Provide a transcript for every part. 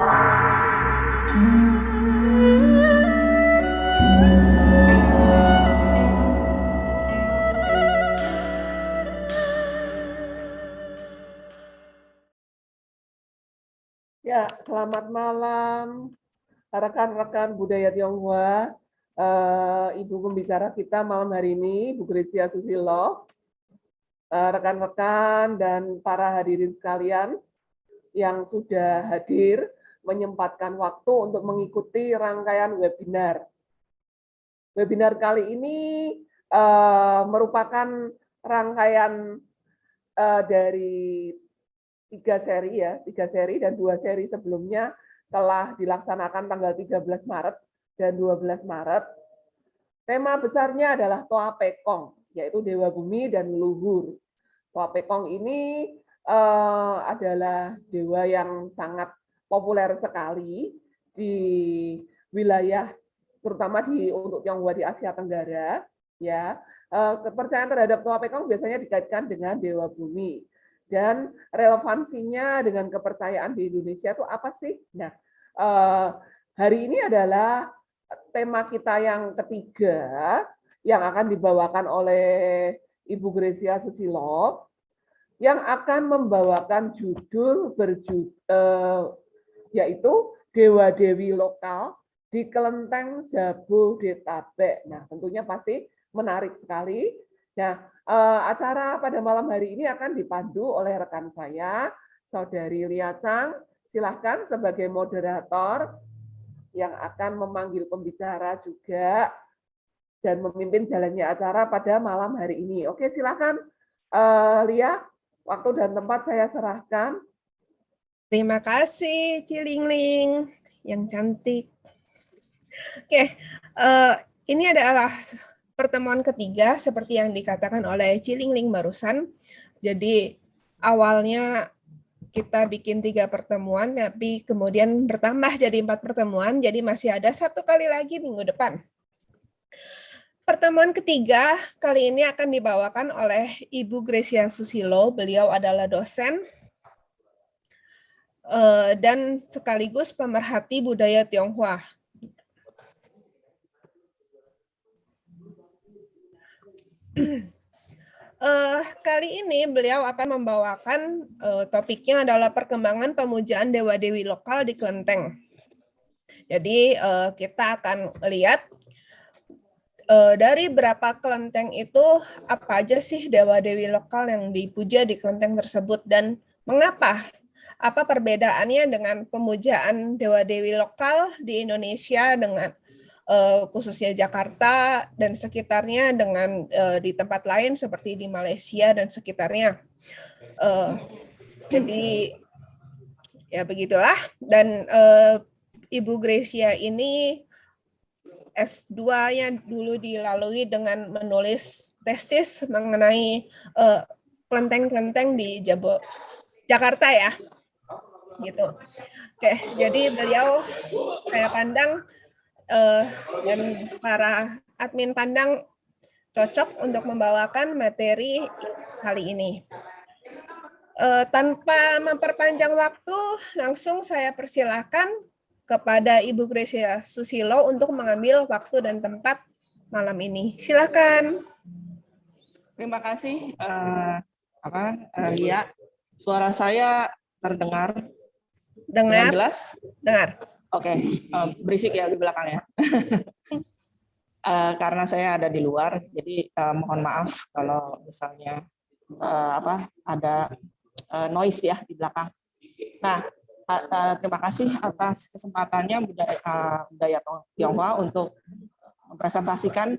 Ya, selamat malam rekan-rekan budaya Tionghoa. Ibu pembicara kita malam hari ini, Bu Gresia Susilo, rekan-rekan dan para hadirin sekalian yang sudah hadir menyempatkan waktu untuk mengikuti rangkaian webinar. Webinar kali ini merupakan rangkaian dari tiga seri dan 2 seri sebelumnya telah dilaksanakan tanggal 13 Maret dan 12 Maret. Tema besarnya adalah Toa Pekong, yaitu Dewa Bumi dan Leluhur. Toa Pekong ini adalah dewa yang sangat populer sekali di wilayah, terutama untuk Tionghoa di Asia Tenggara. Ya, kepercayaan terhadap Toa Pekong biasanya dikaitkan dengan Dewa Bumi. Dan relevansinya dengan kepercayaan di Indonesia itu apa sih? Nah, hari ini adalah tema kita yang ketiga yang akan dibawakan oleh Ibu Gresia Susilo, yang akan membawakan judul yaitu Dewa Dewi Lokal di Kelenteng Jabodetabek. Nah, tentunya pasti menarik sekali. Nah, acara pada malam hari ini akan dipandu oleh rekan saya, Saudari Lia Chang. Silahkan sebagai moderator yang akan memanggil pembicara juga dan memimpin jalannya acara pada malam hari ini. Oke, silahkan Lia, waktu dan tempat saya serahkan. Terima kasih, Cilingling yang cantik. Oke, ini adalah pertemuan ketiga seperti yang dikatakan oleh Cilingling barusan. Jadi awalnya kita bikin 3 pertemuan, tapi kemudian bertambah jadi 4 pertemuan, jadi masih ada 1 kali lagi minggu depan. Pertemuan ketiga kali ini akan dibawakan oleh Ibu Gresia Susilo. Beliau adalah dosen dan sekaligus pemerhati budaya Tionghoa. Kali ini beliau akan membawakan topiknya adalah perkembangan pemujaan dewa-dewi lokal di Kelenteng. Jadi kita akan lihat dari berapa kelenteng itu apa aja sih dewa-dewi lokal yang dipuja di kelenteng tersebut dan mengapa? Apa perbedaannya dengan pemujaan dewa-dewi lokal di Indonesia dengan khususnya Jakarta dan sekitarnya dengan di tempat lain seperti di Malaysia dan sekitarnya. Jadi ya begitulah. Dan Ibu Gresia ini S2-nya dulu dilalui dengan menulis tesis mengenai kelenteng-kelenteng di Jakarta ya. Gitu. Oke, jadi beliau saya pandang dan para admin pandang cocok untuk membawakan materi kali ini. Tanpa memperpanjang waktu, langsung saya persilakan kepada Ibu Gresia Susilo untuk mengambil waktu dan tempat malam ini. Silakan. Terima kasih, Lia. Suara saya terdengar dengan jelas? Dengar. Oke, berisik ya di belakangnya. Karena saya ada di luar, jadi mohon maaf kalau misalnya ada noise ya di belakang. Nah, terima kasih atas kesempatannya budaya Tionghoa untuk mempresentasikan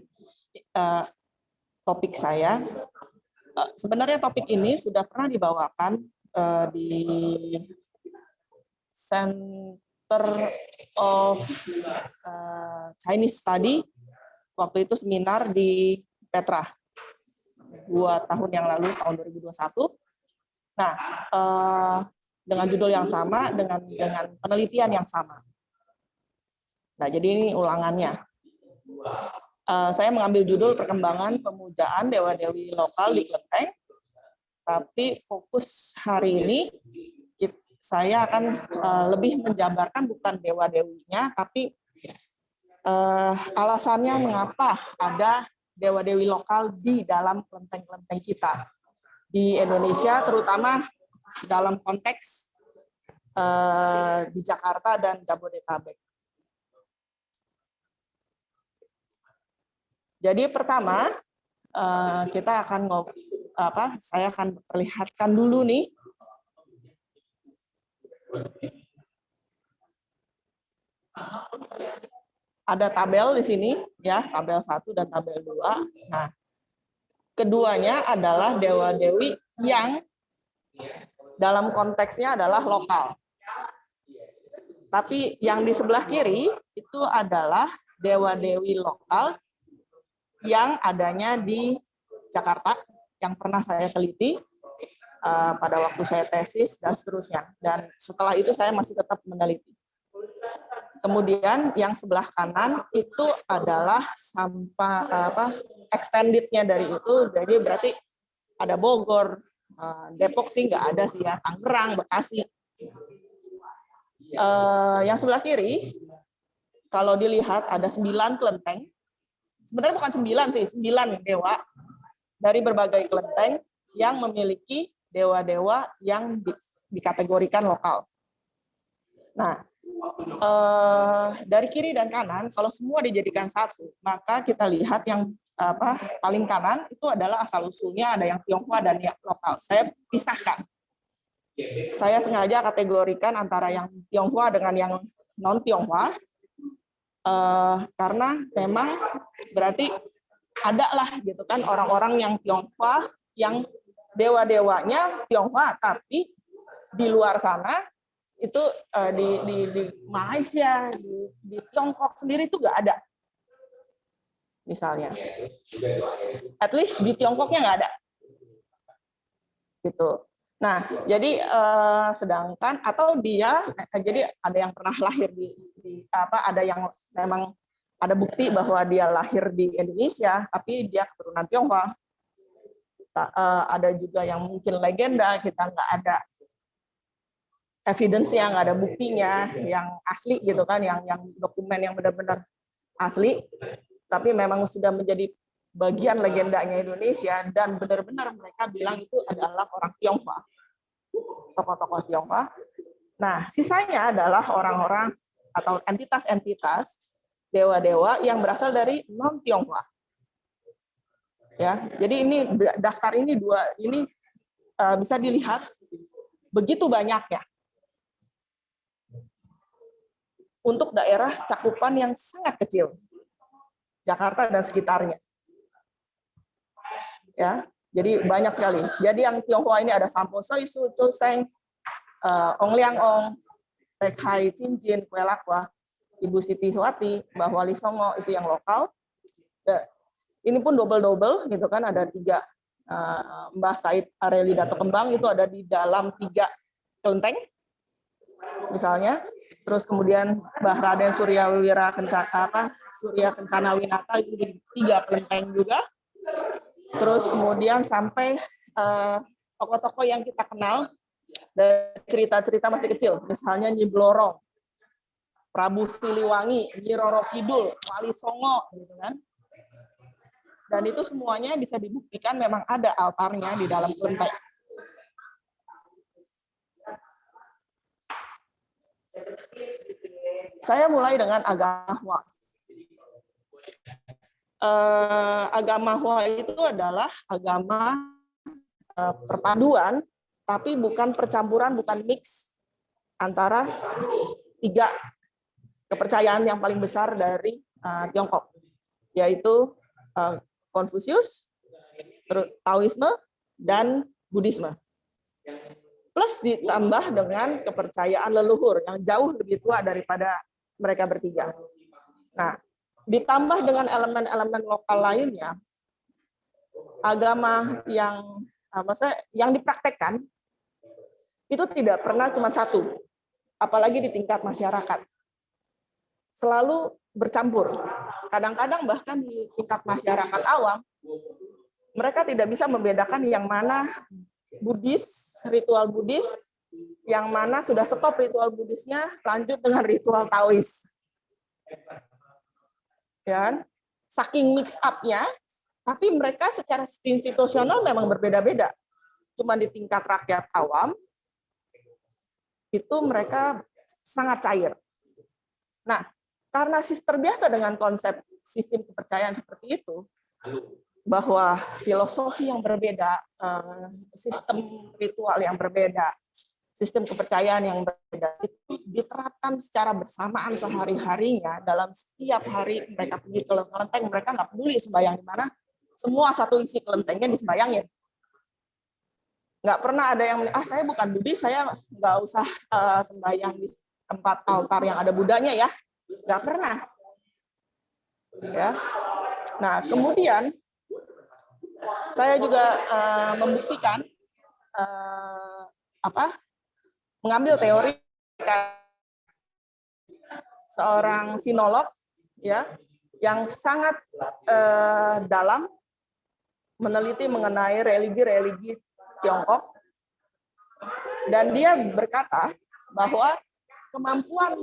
topik saya. Sebenarnya topik ini sudah pernah dibawakan di Center of Chinese Study, waktu itu seminar di Petra 2 tahun yang lalu, tahun 2021. Nah, dengan judul yang sama, dengan penelitian yang sama. Nah, jadi ini ulangannya. Saya mengambil judul perkembangan pemujaan dewa-dewi lokal di Kelenteng, tapi fokus hari ini saya akan lebih menjabarkan bukan dewa-dewinya, tapi alasannya mengapa ada dewa-dewi lokal di dalam kelenteng-kelenteng kita di Indonesia, terutama dalam konteks di Jakarta dan Jabodetabek. Jadi pertama kita akan saya akan perlihatkan dulu nih ada tabel di sini ya, tabel 1 dan tabel 2. Nah, keduanya adalah dewa-dewi yang dalam konteksnya adalah lokal. Tapi yang di sebelah kiri itu adalah dewa-dewi lokal yang adanya di Jakarta, yang pernah saya teliti pada waktu saya tesis dan seterusnya. Dan setelah itu saya masih tetap meneliti. Kemudian yang sebelah kanan itu adalah extended-nya dari itu, jadi berarti ada Bogor, Depok sih nggak ada sih ya, Tangerang, Bekasi. Yang sebelah kiri, kalau dilihat ada 9 kelenteng, sebenarnya bukan 9 sih, 9 dewa dari berbagai kelenteng yang memiliki dewa-dewa yang dikategorikan lokal. Nah, dari kiri dan kanan, kalau semua dijadikan satu, maka kita lihat yang paling kanan itu adalah asal-usulnya ada yang Tionghoa dan yang lokal. Saya pisahkan. Saya sengaja kategorikan antara yang Tionghoa dengan yang non-Tionghoa, karena memang berarti ada lah gitu kan orang-orang yang Tionghoa yang dewa-dewanya Tionghoa, tapi di luar sana itu di Malaysia, di Tiongkok sendiri itu nggak ada, misalnya. At least di Tiongkoknya nggak ada, gitu. Nah, jadi sedangkan atau dia, jadi ada yang pernah lahir ada yang memang ada bukti bahwa dia lahir di Indonesia, tapi dia keturunan Tionghoa. Ada juga yang mungkin legenda, kita nggak ada evidence-nya, nggak ada buktinya yang asli gitu kan, yang dokumen yang benar-benar asli, tapi memang sudah menjadi bagian legendanya Indonesia dan benar-benar mereka bilang itu adalah orang Tionghoa, tokoh-tokoh Tionghoa. Nah, sisanya adalah orang-orang atau entitas-entitas dewa-dewa yang berasal dari non-Tionghoa. Ya, jadi ini daftar ini bisa dilihat begitu banyaknya untuk daerah cakupan yang sangat kecil, Jakarta dan sekitarnya. Ya, jadi banyak sekali. Jadi yang Tionghoa ini ada Sampo Soisu, Cho Seng, Ong Liang Ong, Tek Hai Cincin, Kue Lakwa, Ibu Siti Suwati, Mbah Wali Songo itu yang lokal. Ini pun double gitu kan, ada 3 Mbah Said Areli Dato Kembang itu ada di dalam 3 kelenteng misalnya. Terus kemudian Mbah Raden Surya Kencana Winata itu di 3 kelenteng juga. Terus kemudian sampai tokoh-tokoh yang kita kenal dari cerita-cerita masih kecil, misalnya Nyi Blorong, Prabu Siliwangi, Nyi Roro Kidul, Wali Songo, gitu kan. Dan itu semuanya bisa dibuktikan memang ada altarnya di dalam kelenteng. Saya mulai dengan agama Hua. Agama Hua itu adalah agama perpaduan, tapi bukan percampuran, bukan mix antara 3 kepercayaan yang paling besar dari Tiongkok, yaitu Konfusius, Taoisme, dan Buddhisme. Plus ditambah dengan kepercayaan leluhur yang jauh lebih tua daripada mereka bertiga. Nah, ditambah dengan elemen-elemen lokal lainnya, agama yang dipraktekkan itu tidak pernah cuma satu, apalagi di tingkat masyarakat. Selalu bercampur. Kadang-kadang bahkan di tingkat masyarakat awam, mereka tidak bisa membedakan yang mana Buddhis, ritual Buddhis, yang mana sudah stop ritual Buddhisnya, lanjut dengan ritual Taois. Dan saking mix up-nya, tapi mereka secara institusional memang berbeda-beda. Cuma di tingkat rakyat awam, itu mereka sangat cair. Nah, karena terbiasa dengan konsep sistem kepercayaan seperti itu, bahwa filosofi yang berbeda, sistem ritual yang berbeda, sistem kepercayaan yang berbeda, itu diterapkan secara bersamaan sehari-harinya. Dalam setiap hari mereka pergi ke kelenteng, mereka nggak peduli sembahyang di mana, semua satu isi kelentengnya disembayangin. Nggak pernah ada yang, saya bukan Buddhis, saya nggak usah sembahyang di tempat altar yang ada Budanya ya. Nggak pernah. Ya. Nah, kemudian saya juga membuktikan mengambil teori seorang sinolog ya yang sangat dalam meneliti mengenai religi-religi Tiongkok, dan dia berkata bahwa kemampuan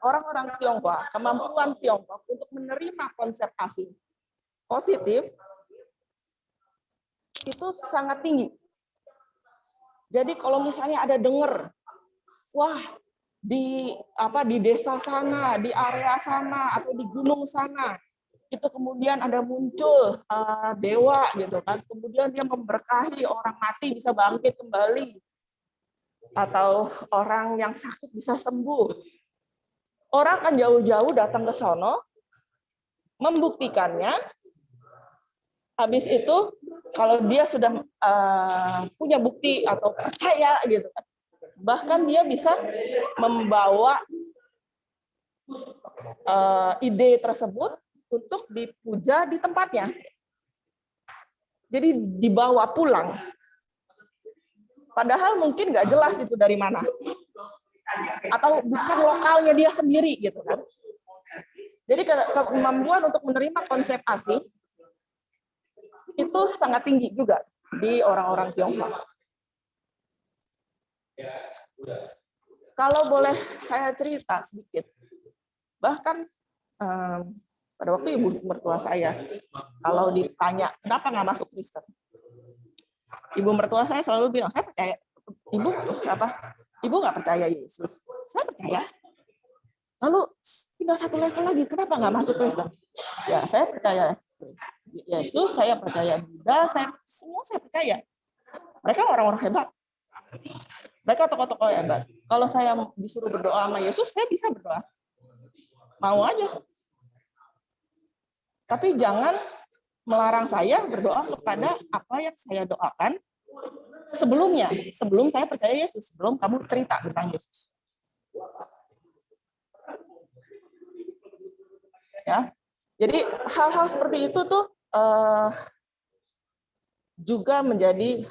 orang-orang Tiongkok, kemampuan Tiongkok untuk menerima konsep asing positif itu sangat tinggi. Jadi kalau misalnya ada dengar, wah di desa sana, di area sana, atau di gunung sana, itu kemudian ada muncul dewa gitu kan, kemudian dia memberkahi orang mati bisa bangkit kembali, atau orang yang sakit bisa sembuh. Orang akan jauh-jauh datang ke sono, membuktikannya. Habis itu, kalau dia sudah punya bukti atau percaya gitu kan, bahkan dia bisa membawa ide tersebut untuk dipuja di tempatnya. Jadi dibawa pulang. Padahal mungkin nggak jelas itu dari mana. Atau bukan lokalnya dia sendiri gitu kan. Jadi kemampuan untuk menerima konsep asing itu sangat tinggi juga di orang-orang Tiongkok. Kalau boleh saya cerita sedikit, bahkan pada waktu ibu mertua saya, kalau ditanya kenapa nggak masuk Kristen, ibu mertua saya selalu bilang, saya percaya. Ibu nggak percaya Yesus? Saya percaya. Lalu tinggal satu level lagi, kenapa nggak masuk Kristen? Ya, saya percaya Yesus, saya percaya Buddha, semua saya percaya. Mereka orang-orang hebat. Mereka tokoh-tokoh hebat. Kalau saya disuruh berdoa sama Yesus, saya bisa berdoa. Mau aja. Tapi jangan melarang saya berdoa kepada apa yang saya doakan sebelumnya. Sebelum saya percaya Yesus, sebelum kamu cerita tentang Yesus. Ya. Jadi hal-hal seperti itu tuh juga menjadi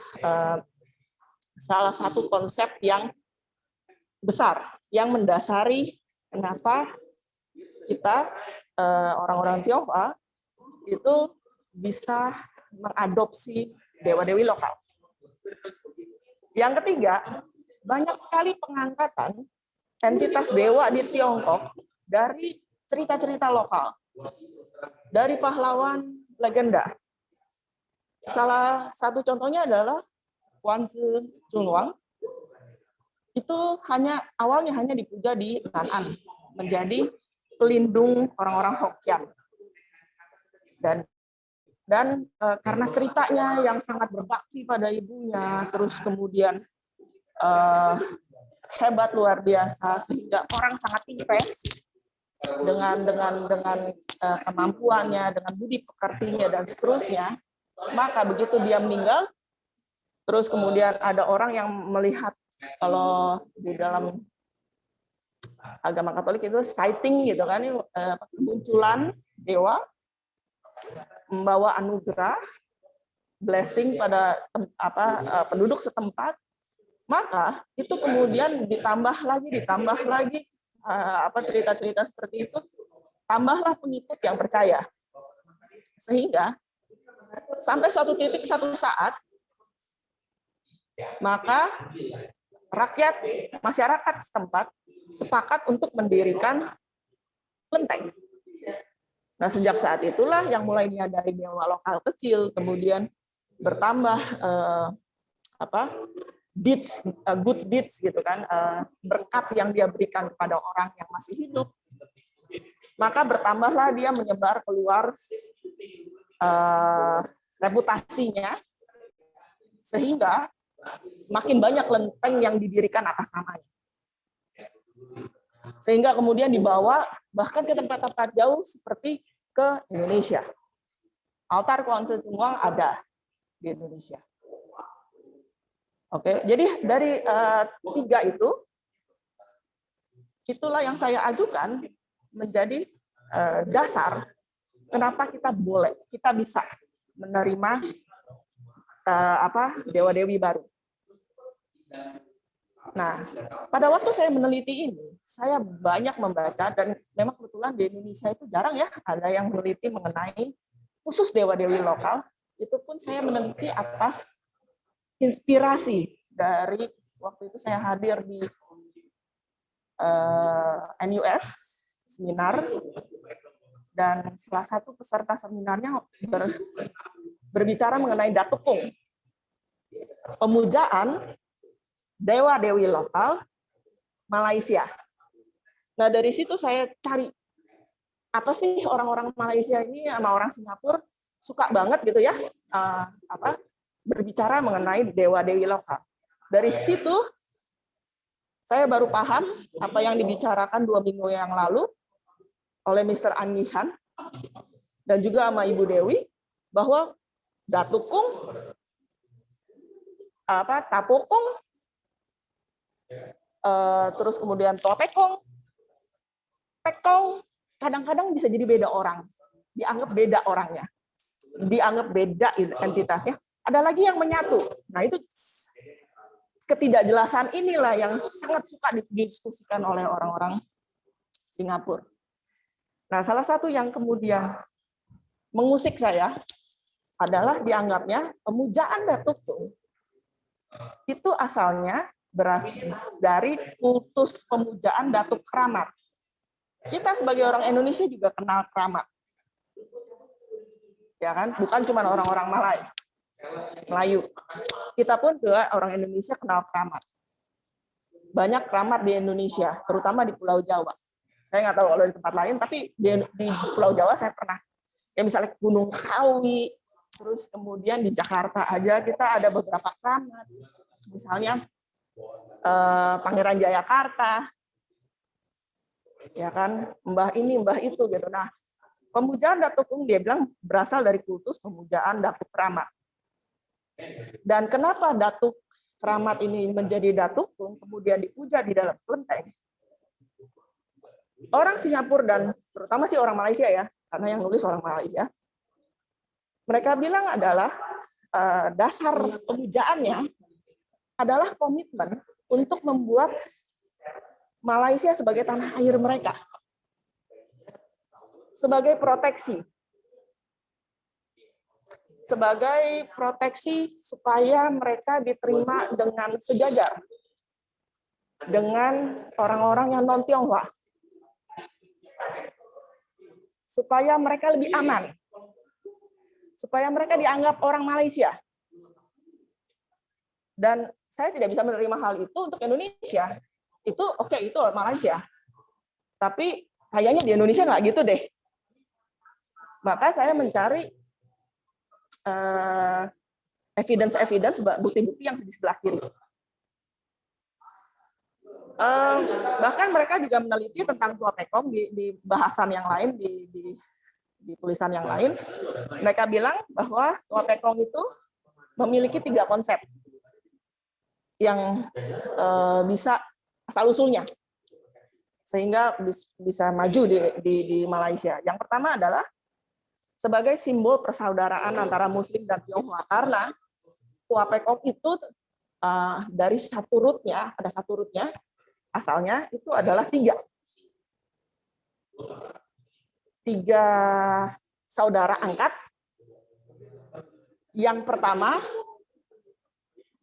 salah satu konsep yang besar yang mendasari kenapa kita orang-orang Tionghoa itu bisa mengadopsi dewa-dewi lokal. Yang ketiga, banyak sekali pengangkatan entitas dewa di Tiongkok dari cerita-cerita lokal, dari pahlawan legenda. Salah satu contohnya adalah Wanzi Zunwang. Itu awalnya hanya dipuja di Nan'an, menjadi pelindung orang-orang Hokkien. Dan karena ceritanya yang sangat berbakti pada ibunya, terus kemudian hebat luar biasa, sehingga orang sangat impress dengan kemampuannya, dengan budi pekertinya dan seterusnya. Maka begitu dia meninggal, terus kemudian ada orang yang melihat, kalau di dalam agama Katolik itu sighting gitu kan, kemunculan dewa membawa anugerah, blessing pada penduduk setempat. Maka itu kemudian ditambah lagi cerita-cerita seperti itu, tambahlah pengikut yang percaya, sehingga sampai suatu titik, satu saat, maka rakyat masyarakat setempat sepakat untuk mendirikan kelenteng. Nah, sejak saat itulah yang mulai dari dewa lokal kecil, kemudian bertambah good deeds gitu kan, berkat yang dia berikan kepada orang yang masih hidup. Maka bertambahlah dia menyebar keluar reputasinya, sehingga makin banyak kelenteng yang didirikan atas namanya. Sehingga kemudian dibawa bahkan ke tempat-tempat jauh seperti ke Indonesia. Altar Kuanse Cengguang ada di Indonesia. Oke, jadi dari tiga itulah yang saya ajukan menjadi dasar kenapa kita bisa menerima dewa-dewi baru. Nah, pada waktu saya meneliti ini, saya banyak membaca, dan memang kebetulan di Indonesia itu jarang ya ada yang meneliti mengenai khusus dewa-dewi lokal. Itu pun saya meneliti atas inspirasi dari waktu itu saya hadir di NUS seminar, dan salah satu peserta seminarnya berbicara mengenai Datukung, pemujaan dewa-dewi lokal Malaysia. Nah, dari situ saya cari apa sih orang-orang Malaysia ini sama orang Singapura suka banget gitu ya berbicara mengenai dewa-dewi lokal. Dari situ saya baru paham apa yang dibicarakan 2 minggu yang lalu oleh Mr. Anggihan dan juga sama Ibu Dewi, bahwa Datukung, Tapokong, terus kemudian Topekong, Pekong, kadang-kadang bisa jadi beda orang, dianggap beda orangnya, dianggap beda entitasnya. Ada lagi yang menyatu. Nah, itu ketidakjelasan inilah yang sangat suka didiskusikan oleh orang-orang Singapura. Nah, salah satu yang kemudian mengusik saya adalah dianggapnya pemujaan Datukung itu asalnya berasal dari kultus pemujaan Datuk Keramat. Kita sebagai orang Indonesia juga kenal keramat. Ya kan? Bukan cuma orang-orang Melayu. Kita pun juga orang Indonesia kenal keramat. Banyak keramat di Indonesia, terutama di Pulau Jawa. Saya nggak tahu kalau di tempat lain, tapi di Pulau Jawa saya pernah. Ya misalnya Gunung Kawi, terus kemudian di Jakarta aja kita ada beberapa keramat. Misalnya Pangeran Jayakarta, ya kan, mbah ini, mbah itu gitu. Nah, pemujaan Datukung dia bilang berasal dari kultus pemujaan Datuk Keramat. Dan kenapa Datuk Keramat ini menjadi Datukung, kemudian dipuja di dalam kelenteng? Orang Singapura dan terutama sih orang Malaysia ya, karena yang nulis orang Malaysia, mereka bilang adalah dasar pemujaannya adalah komitmen untuk membuat Malaysia sebagai tanah air mereka, sebagai proteksi supaya mereka diterima dengan sejajar dengan orang-orang yang non-Tionghoa, supaya mereka lebih aman, supaya mereka dianggap orang Malaysia. Dan saya tidak bisa menerima hal itu untuk Indonesia. Itu oke, itu Malaysia. Tapi kayaknya di Indonesia nggak gitu deh. Maka saya mencari evidence, bukti-bukti yang di sebelah kiri. Bahkan mereka juga meneliti tentang Tua Pekong di bahasan yang lain, di tulisan yang lain. Mereka bilang bahwa Tua Pekong itu memiliki 3 konsep yang bisa asal-usulnya, sehingga bisa maju di Malaysia. Yang pertama adalah sebagai simbol persaudaraan antara Muslim dan Tionghoa, karena Tua Pekong itu dari satu rootnya, ada satu rootnya, asalnya itu adalah 3 saudara angkat. Yang pertama,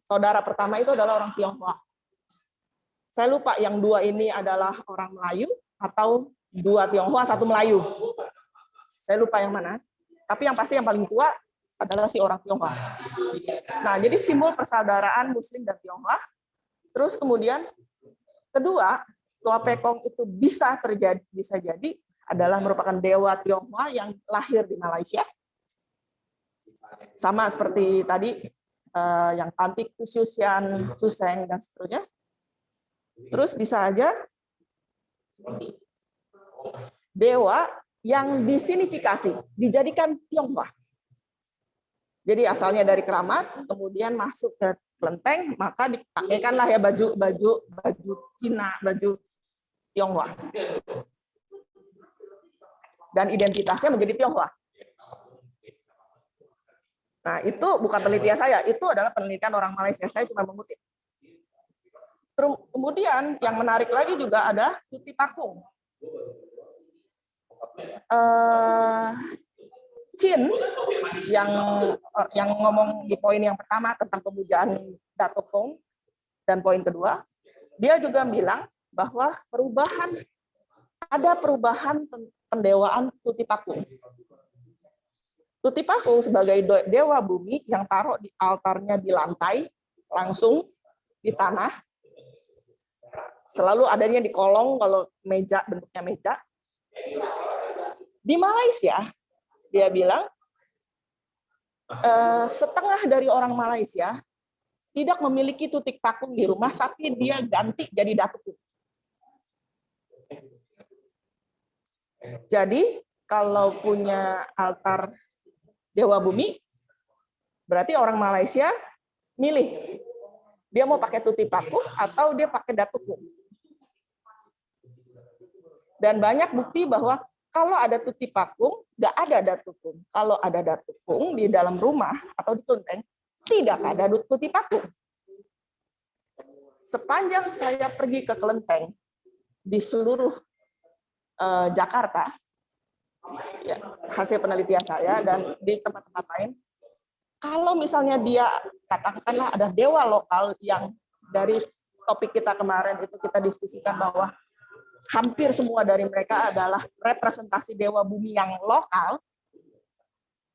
saudara pertama itu adalah orang Tionghoa. Saya lupa yang dua ini adalah orang Melayu atau dua Tionghoa, satu Melayu. Saya lupa yang mana. Tapi yang pasti yang paling tua adalah si orang Tionghoa. Nah, jadi simbol persaudaraan Muslim dan Tionghoa. Terus kemudian kedua, Tua Pekong itu bisa jadi adalah merupakan dewa Tionghoa yang lahir di Malaysia. Sama seperti tadi yang Tantik, Tusian, Suseng dan seterusnya. Terus bisa aja dewa yang disinifikasi, dijadikan Tionghoa. Jadi asalnya dari keramat, kemudian masuk ke kelenteng, maka dipakaikanlah ya baju Cina, baju Tionghoa. Dan identitasnya menjadi Tionghoa. Nah, itu bukan penelitian saya, itu adalah penelitian orang Malaysia, saya cuma mengutip. Kemudian yang menarik lagi juga ada Tuti Pakung. Chin yang ngomong di poin yang pertama tentang pemujaan Datuk Kong dan poin kedua, dia juga bilang bahwa ada perubahan pendewaan Tuti Pakung. Tuti Pakung sebagai dewa bumi yang taruh di altarnya di lantai langsung di tanah. Selalu adanya di kolong kalau meja, bentuknya meja. Di Malaysia, dia bilang, setengah dari orang Malaysia tidak memiliki tutik pakung di rumah, tapi dia ganti jadi datuk. Jadi, kalau punya altar Dewa Bumi, berarti orang Malaysia milih. Dia mau pakai tuti pakung atau dia pakai datukung. Dan banyak bukti bahwa kalau ada tuti pakung, nggak ada datukung. Kalau ada datukung di dalam rumah atau di kelenteng, tidak ada tuti pakung. Sepanjang saya pergi ke kelenteng di seluruh Jakarta, ya, hasil penelitian saya dan di tempat-tempat lain, kalau misalnya dia katakanlah ada dewa lokal yang dari topik kita kemarin itu kita diskusikan bahwa hampir semua dari mereka adalah representasi dewa bumi yang lokal,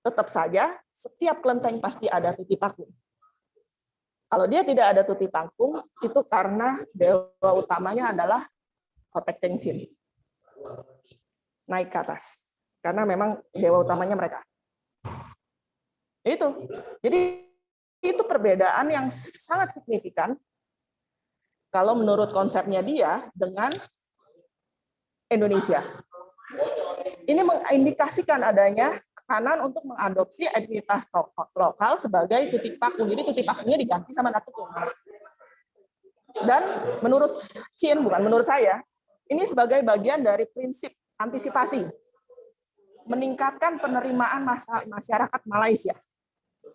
tetap saja setiap kelenteng pasti ada tuti pakung. Kalau dia tidak ada tuti pakung, itu karena dewa utamanya adalah Hotek Chengsin. Naik ke atas. Karena memang dewa utamanya mereka. Itu. Jadi itu perbedaan yang sangat signifikan kalau menurut konsepnya dia dengan Indonesia. Ini mengindikasikan adanya tekanan untuk mengadopsi etnitas lokal sebagai tutik pakung. Jadi tutik pakungnya diganti sama datukung. Dan menurut Chin, bukan menurut saya, ini sebagai bagian dari prinsip antisipasi meningkatkan penerimaan masyarakat Malaysia,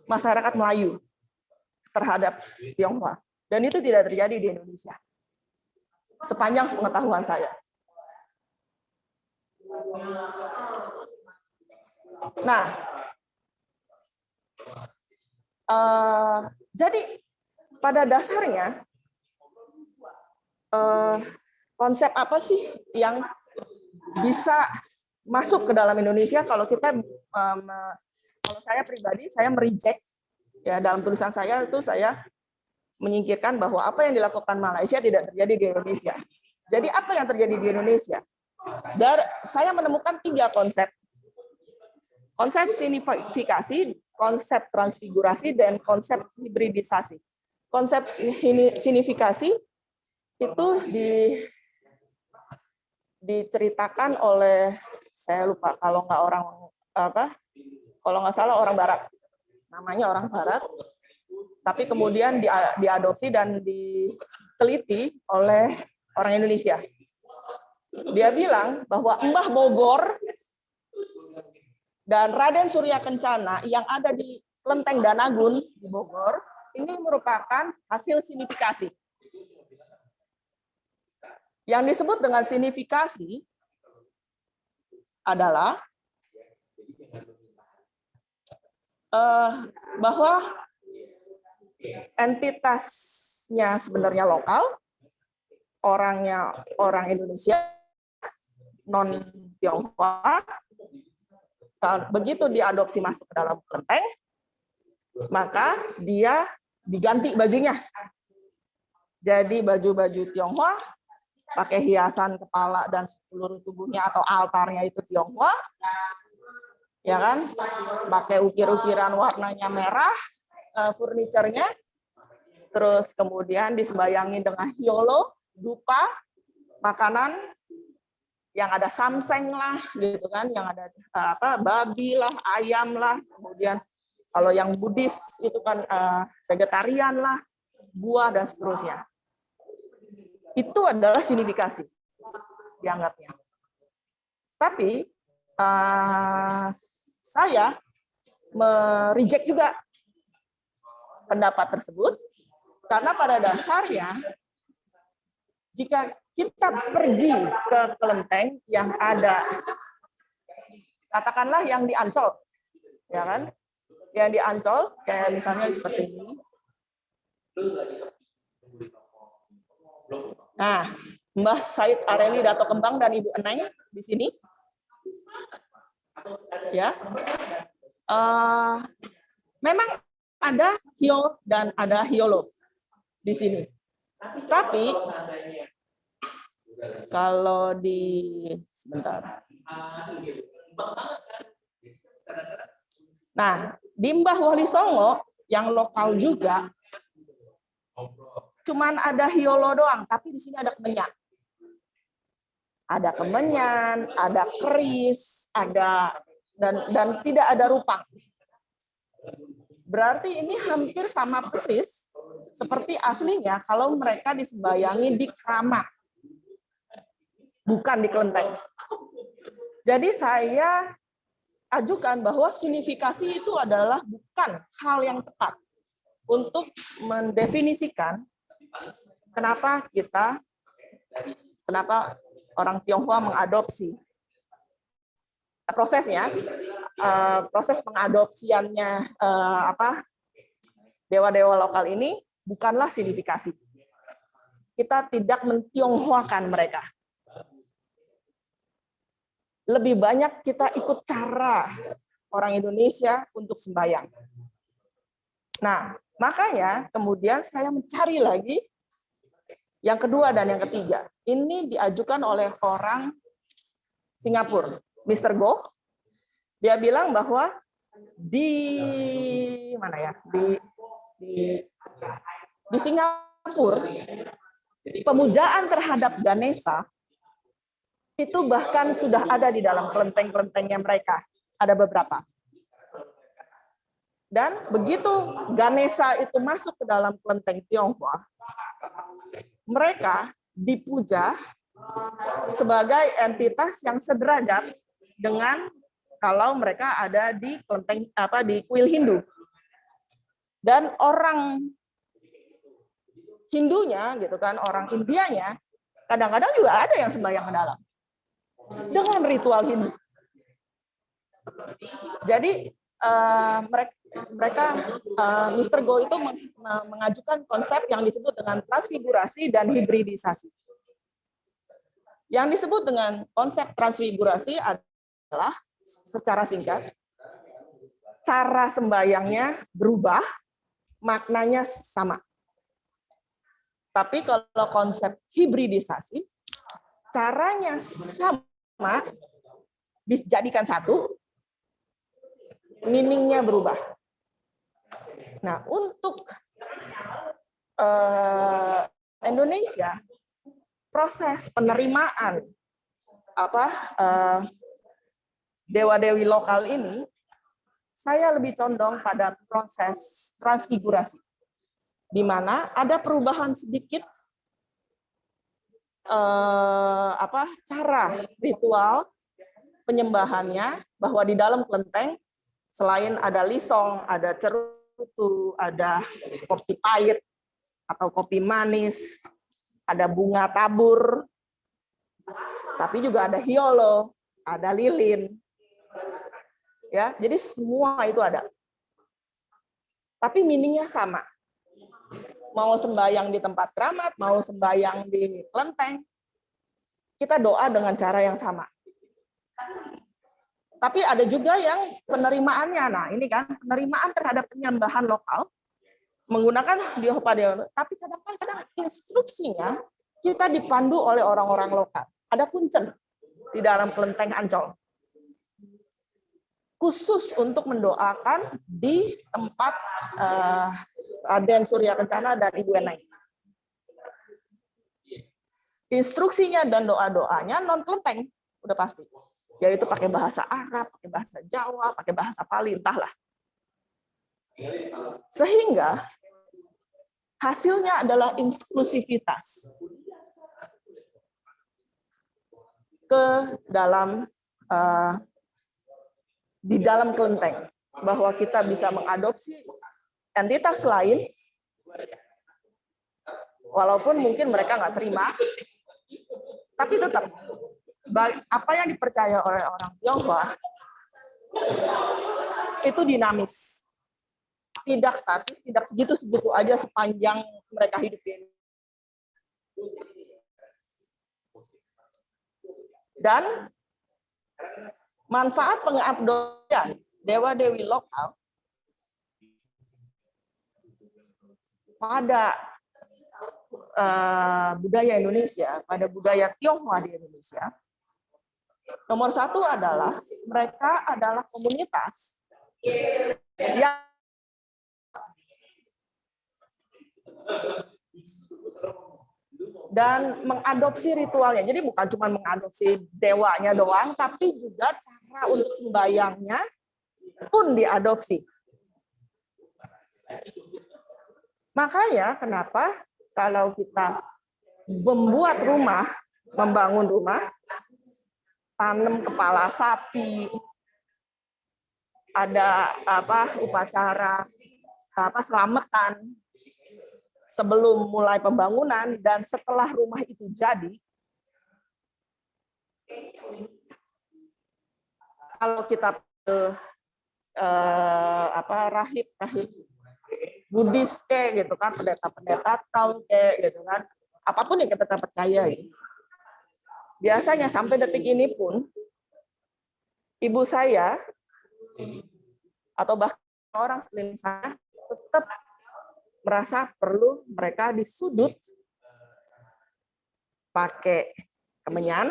masyarakat Melayu terhadap Tionghoa. Dan itu tidak terjadi di Indonesia. Sepanjang pengetahuan saya. Nah, jadi pada dasarnya konsep apa sih yang bisa masuk ke dalam Indonesia kalau kita, kalau saya pribadi, saya mereject, ya dalam tulisan saya itu saya menyingkirkan bahwa apa yang dilakukan Malaysia tidak terjadi di Indonesia. Jadi apa yang terjadi di Indonesia? Saya menemukan 3 konsep. Konsep signifikasi, konsep transfigurasi, dan konsep hibridisasi. Konsep signifikasi itu diceritakan oleh, saya lupa kalau nggak salah orang Barat, namanya orang Barat, tapi kemudian diadopsi dan diteliti oleh orang Indonesia. Dia bilang bahwa Mbah Bogor dan Raden Surya Kencana yang ada di Kelenteng Danagun di Bogor ini merupakan hasil signifikasi. Yang disebut dengan signifikasi adalah bahwa entitasnya sebenarnya lokal, orang Indonesia non Tionghoa, begitu diadopsi masuk ke dalam kelenteng, maka dia diganti bajunya. Jadi baju-baju Tionghoa, pakai hiasan kepala dan seluruh tubuhnya atau altarnya itu Tionghoa, ya kan? Pakai ukir-ukiran warnanya merah, furniturnya, terus kemudian disembayangi dengan hyolo, dupa, makanan yang ada samseng lah, gitu kan? Yang ada babi lah, ayam lah, kemudian kalau yang Buddhis itu kan vegetarian lah, buah dan seterusnya. Itu adalah signifikasi dianggapnya. Tapi saya mereject juga pendapat tersebut karena pada dasarnya jika kita pergi ke kelenteng yang ada, katakanlah yang di Ancol, ya kan? Yang di Ancol kayak misalnya seperti ini. Nah, Mbah Said Areli Dato Kembang dan Ibu Eneng di sini, ya, memang ada hio dan ada hiolo di sini. Tapi kalau sebentar. Nah, di Mbah Wali Songo yang lokal juga, cuman ada hiolo doang, tapi di sini ada kemenyan. Ada kemenyan, ada keris, ada dan tidak ada rupang. Berarti ini hampir sama persis seperti aslinya kalau mereka disembayangi di keramat, bukan di kelenteng. Jadi saya ajukan bahwa signifikasi itu adalah bukan hal yang tepat untuk mendefinisikan kenapa orang Tionghoa mengadopsi. Prosesnya, proses pengadopsiannya dewa-dewa lokal ini bukanlah signifikasi. Kita tidak mentionghoakan mereka. Lebih banyak kita ikut cara orang Indonesia untuk sembahyang. Nah, makanya kemudian saya mencari lagi yang kedua dan yang ketiga. Ini diajukan oleh orang Singapura, Mr. Goh. Dia bilang bahwa di Singapura pemujaan terhadap Ganesha itu bahkan sudah ada di dalam kelenteng-kelentengnya mereka. Ada beberapa. Dan begitu Ganesha itu masuk ke dalam kelenteng Tionghoa, mereka dipuja sebagai entitas yang sederajat dengan kalau mereka ada di kelenteng di kuil Hindu. Dan orang Hindunya gitu kan, orang Indianya kadang-kadang juga ada yang sembahyang ke dalam dengan ritual Hindu. Jadi mereka Mr. Goh itu mengajukan konsep yang disebut dengan transfigurasi dan hibridisasi. Yang disebut dengan konsep transfigurasi adalah secara singkat, cara sembahyangnya berubah, maknanya sama. Tapi kalau konsep hibridisasi, caranya sama, dijadikan satu, meaning-nya berubah. Nah, untuk Indonesia, proses penerimaan dewa-dewi lokal ini, saya lebih condong pada proses transfigurasi, di mana ada perubahan sedikit cara ritual penyembahannya, bahwa di dalam kelenteng selain ada lisong, ada cerutu, ada kopi pahit atau kopi manis, ada bunga tabur, tapi juga ada hiolo, ada lilin. Ya, jadi semua itu ada. Tapi meaning-nya sama. mau sembahyang di tempat keramat, mau sembahyang di kelenteng, kita doa dengan cara yang sama. Tapi ada juga yang penerimaannya. Nah, ini kan penerimaan terhadap penyembahan lokal menggunakan Diopa. Tapi kadang-kadang instruksinya kita dipandu oleh orang-orang lokal. Ada kuncen di dalam kelenteng Ancol. Khusus untuk mendoakan di tempat Raden Surya Kencana dan Ibu Enai. Instruksinya dan doa-doanya non kelenteng, udah pasti. Yaitu pakai bahasa Arab, pakai bahasa Jawa, pakai bahasa Pali, entahlah. Sehingga hasilnya adalah inklusivitas ke dalam di dalam kelenteng, bahwa kita bisa mengadopsi entitas lain, walaupun mungkin mereka nggak terima, tapi tetap apa yang dipercaya oleh orang Tionghoa itu dinamis, tidak statis, tidak segitu-segitu aja sepanjang mereka hidup di Indonesia. Dan manfaat pengabdian dewa-dewi lokal pada budaya Indonesia, pada budaya Tionghoa di Indonesia, nomor satu adalah mereka adalah komunitas yang dan mengadopsi ritualnya. Jadi bukan cuma mengadopsi dewanya doang, tapi juga cara untuk sembayangnya pun diadopsi. Makanya kenapa kalau kita membuat rumah, membangun rumah, tanam kepala sapi, ada upacara selamatan sebelum mulai pembangunan, dan setelah rumah itu jadi, kalau kita rahib Buddhis kayak gitu kan, pendeta Tao kayak gitu kan, apapun yang kita percayai, biasanya sampai detik ini pun ibu saya atau bahkan orang sekeliling saya tetap merasa perlu mereka disudut pakai kemenyan,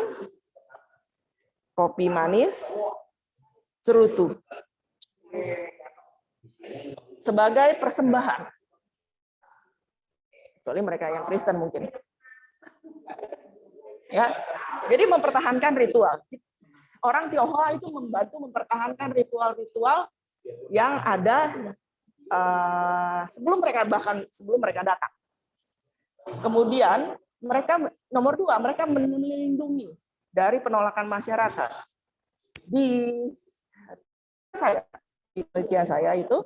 kopi manis, cerutu sebagai persembahan. Kecuali mereka yang Kristen mungkin. Ya, jadi mempertahankan ritual. Orang Tionghoa itu membantu mempertahankan ritual-ritual yang ada sebelum mereka datang. Kemudian mereka nomor dua, mereka melindungi dari penolakan masyarakat. Di penelitian saya itu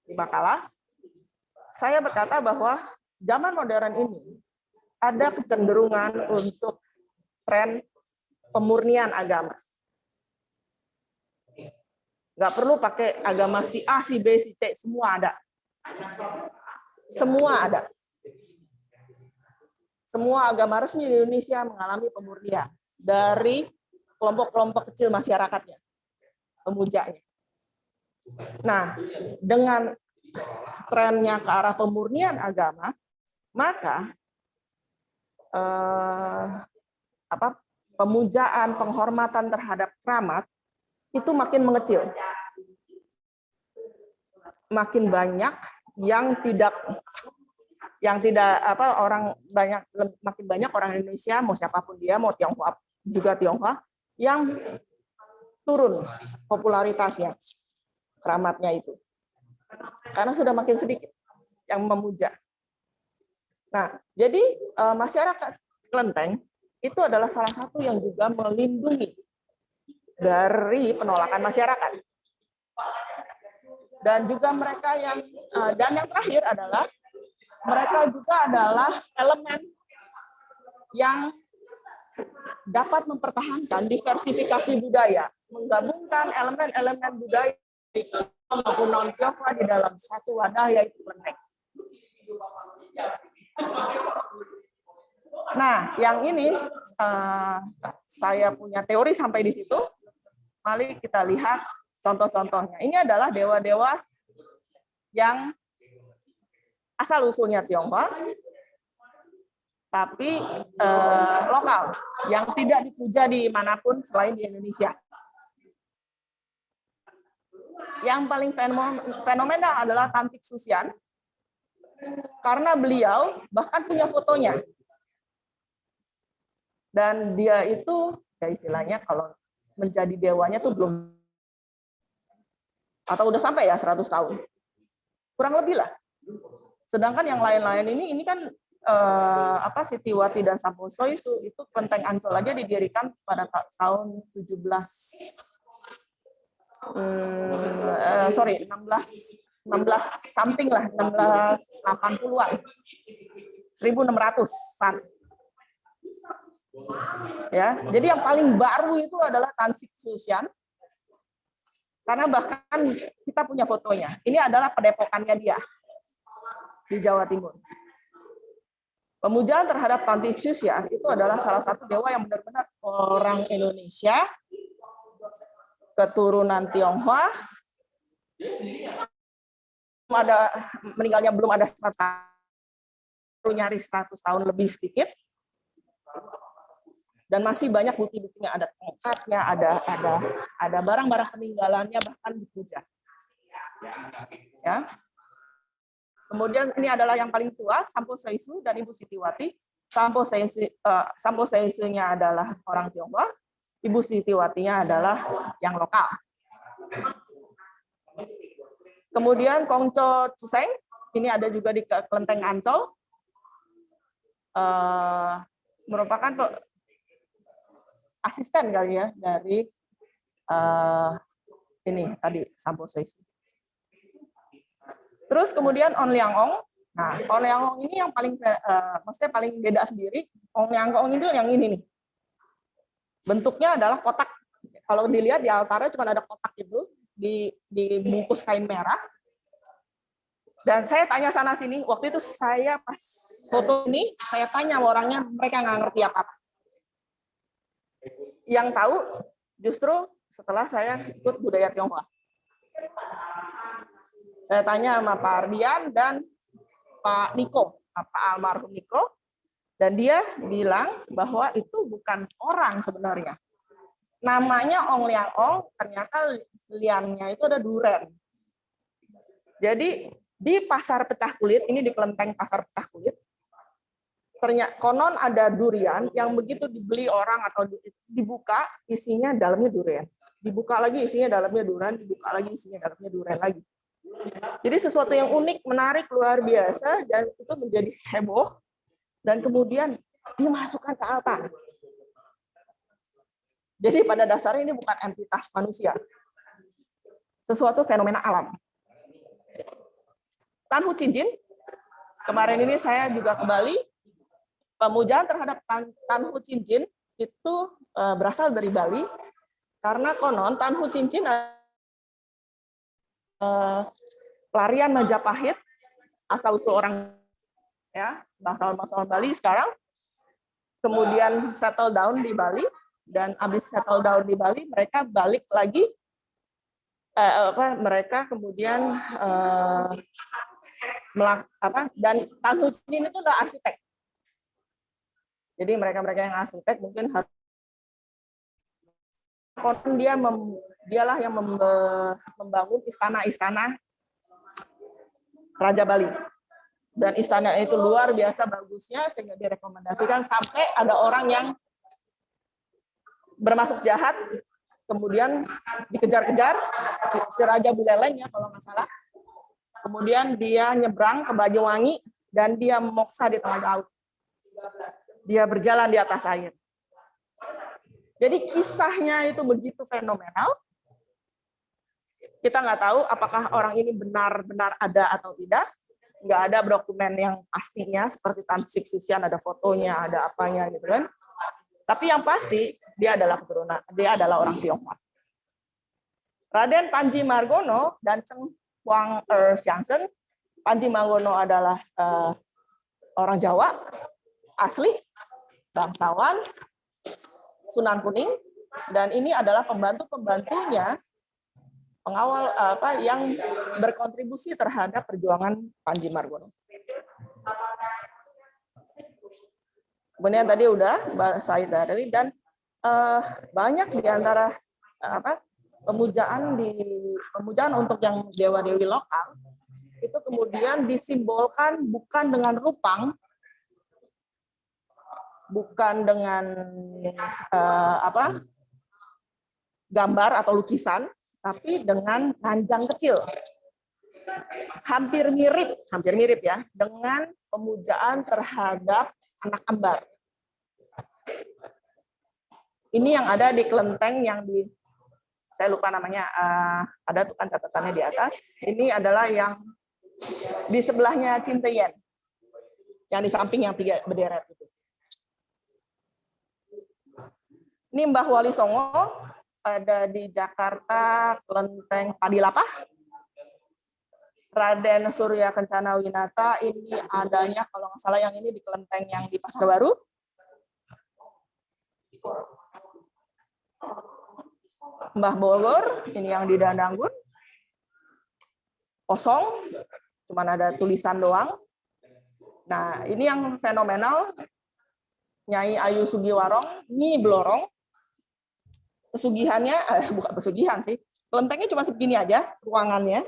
di makalah, saya berkata bahwa zaman modern ini ada kecenderungan untuk tren pemurnian agama. Nggak perlu pakai agama si A, si B, si C, semua ada. Semua ada. Semua agama resmi di Indonesia mengalami pemurnian dari kelompok-kelompok kecil masyarakatnya, pemujanya. Nah, dengan trennya ke arah pemurnian agama, maka pemujaan, penghormatan terhadap keramat itu makin mengecil. Makin banyak makin banyak orang Indonesia, mau siapapun dia, mau Tionghoa juga Tionghoa, yang turun popularitasnya, keramatnya itu. Karena sudah makin sedikit yang memuja. Nah, jadi masyarakat kelenteng itu adalah salah satu yang juga melindungi dari penolakan masyarakat. Dan juga mereka yang terakhir adalah mereka juga adalah elemen yang dapat mempertahankan diversifikasi budaya, menggabungkan elemen-elemen budaya maupun non-Tionghoa di dalam satu wadah, yaitu kelenteng. Nah, yang ini saya punya teori sampai di situ. Mari kita lihat contoh-contohnya. Ini adalah dewa-dewa yang asal-usulnya Tionghoa, tapi lokal, yang tidak dipuja di manapun selain di Indonesia. Yang paling fenomenal adalah Tantik Susyan, karena beliau bahkan punya fotonya. Dan dia itu, ya istilahnya kalau menjadi dewanya tuh belum, atau udah sampai ya 100 tahun. Kurang lebih lah. Sedangkan yang lain-lain ini kan Sitiwati dan Samposoisu itu kelenteng Ancol aja didirikan pada tahun 16 something lah, 1680-an. 1600-an. Ya, jadi yang paling baru itu adalah Tantik Susyan. Karena bahkan kita punya fotonya. Ini adalah padepokannya dia di Jawa Timur. Pemujaan terhadap Tantik Susyan itu adalah salah satu dewa yang benar-benar orang Indonesia, keturunan Tionghoa, meninggalnya belum ada 100 tahun, nyaris 100 tahun lebih sedikit. Dan masih banyak bukti-buktinya, ada tongkatnya, ada barang-barang peninggalannya bahkan dipuja. Ya. Kemudian ini adalah yang paling tua, Samposoisu dan Ibu Sitiwati. Samposoisunya adalah orang Tionghoa, Ibu Sitiwatinya adalah yang lokal. Kemudian Kongco Chuseng, ini ada juga di kelenteng Ancol, merupakan asisten kali ya dari ini tadi Samposoisu. Terus kemudian On Liang Ong. Nah, On Liang Ong ini yang paling maksudnya paling beda sendiri. On Liang Ong itu yang ini nih. Bentuknya adalah kotak. Kalau dilihat di altarnya cuma ada kotak itu dibungkus kain merah. Dan saya tanya sana sini. Waktu itu saya pas foto ini saya tanya sama orangnya, mereka nggak ngerti apa-apa. Yang tahu justru setelah saya ikut budaya Tionghoa. Saya tanya sama Pak Ardian dan Pak Niko, Pak almarhum Niko, dan dia bilang bahwa itu bukan orang sebenarnya. Namanya Ong Liang Ong, ternyata liannya itu ada duren. Jadi di pasar pecah kulit, ini di kelenteng pasar pecah kulit, ternyata konon ada durian yang begitu dibeli orang atau dibuka isinya dalamnya durian, dibuka lagi isinya dalamnya durian, dibuka lagi isinya dalamnya durian lagi. Jadi sesuatu yang unik, menarik, luar biasa, dan itu menjadi heboh dan kemudian dimasukkan ke altar. Jadi pada dasarnya ini bukan entitas manusia, sesuatu fenomena alam. Tan Hu Chin Chin, kemarin ini saya juga ke Bali. Pemujaan terhadap Tan Hu Chin Chin itu berasal dari Bali karena konon Tan Hu Chin Chin pelarian Majapahit, asal-usul orang ya, bangsawan Bali sekarang, kemudian settle down di Bali, dan habis settle down di Bali mereka balik lagi, mereka kemudian dan Tan Hu Chin Chin itu adalah arsitek. Jadi mereka-mereka yang arsitek mungkin harus dialah yang membangun istana-istana Raja Bali. Dan istana itu luar biasa bagusnya sehingga direkomendasikan sampai ada orang yang bermaksud jahat kemudian dikejar-kejar si Raja Buleleng ya kalau nggak salah. Kemudian dia nyebrang ke Banyuwangi dan dia moksa di tengah laut. Dia berjalan di atas air. Jadi kisahnya itu begitu fenomenal. Kita nggak tahu apakah orang ini benar-benar ada atau tidak. Nggak ada dokumen yang pastinya seperti Tantik Susyan ada fotonya, ada apanya gitu kan. Tapi yang pasti dia adalah keturunan, dia adalah orang Tionghoa. Raden Panji Margono dan Cheng Huang Xiangsen. Panji Margono adalah orang Jawa asli, bangsawan, Sunan Kuning, dan ini adalah pembantu-pembantunya pengawal yang berkontribusi terhadap perjuangan Panji Margono. Kemudian tadi udah Mbak Said Darli, dan banyak di antara pemujaan untuk yang dewa-dewi lokal itu kemudian disimbolkan bukan dengan rupang, bukan dengan gambar atau lukisan, tapi dengan nanjang kecil. Hampir mirip ya dengan pemujaan terhadap anak ambar. Ini yang ada di kelenteng yang saya lupa namanya, ada tuh kan catatannya di atas. Ini adalah yang di sebelahnya Cinteyen, yang di samping yang 3 berderet itu. Ini Mbah Wali Songo, ada di Jakarta, kelenteng Padilapah. Raden Surya Kencana Winata, ini adanya kalau nggak salah yang ini di kelenteng yang di Pasar Baru. Mbah Bogor, ini yang di Dandanggun. Kosong, cuman ada tulisan doang. Nah, ini yang fenomenal, Nyai Ayu Sugiwarong, Nyi Blorong. Pesugihannya, bukan pesugihan sih, kelentengnya cuma segini aja, ruangannya.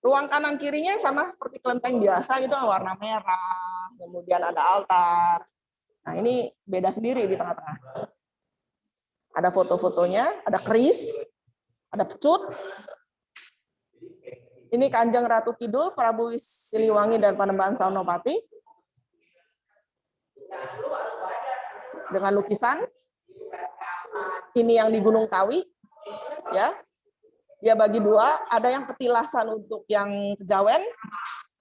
Ruang kanan kirinya sama seperti kelenteng biasa, gitu, warna merah, kemudian ada altar. Nah, ini beda sendiri di tengah-tengah. Ada foto-fotonya, ada keris, ada pecut. Ini Kanjeng Ratu Kidul, Prabu Siliwangi dan Panembahan Saunopati. Dengan lukisan. Ini yang di Gunung Kawi. Ya. Dia bagi 2, ada yang petilasan untuk yang kejawen,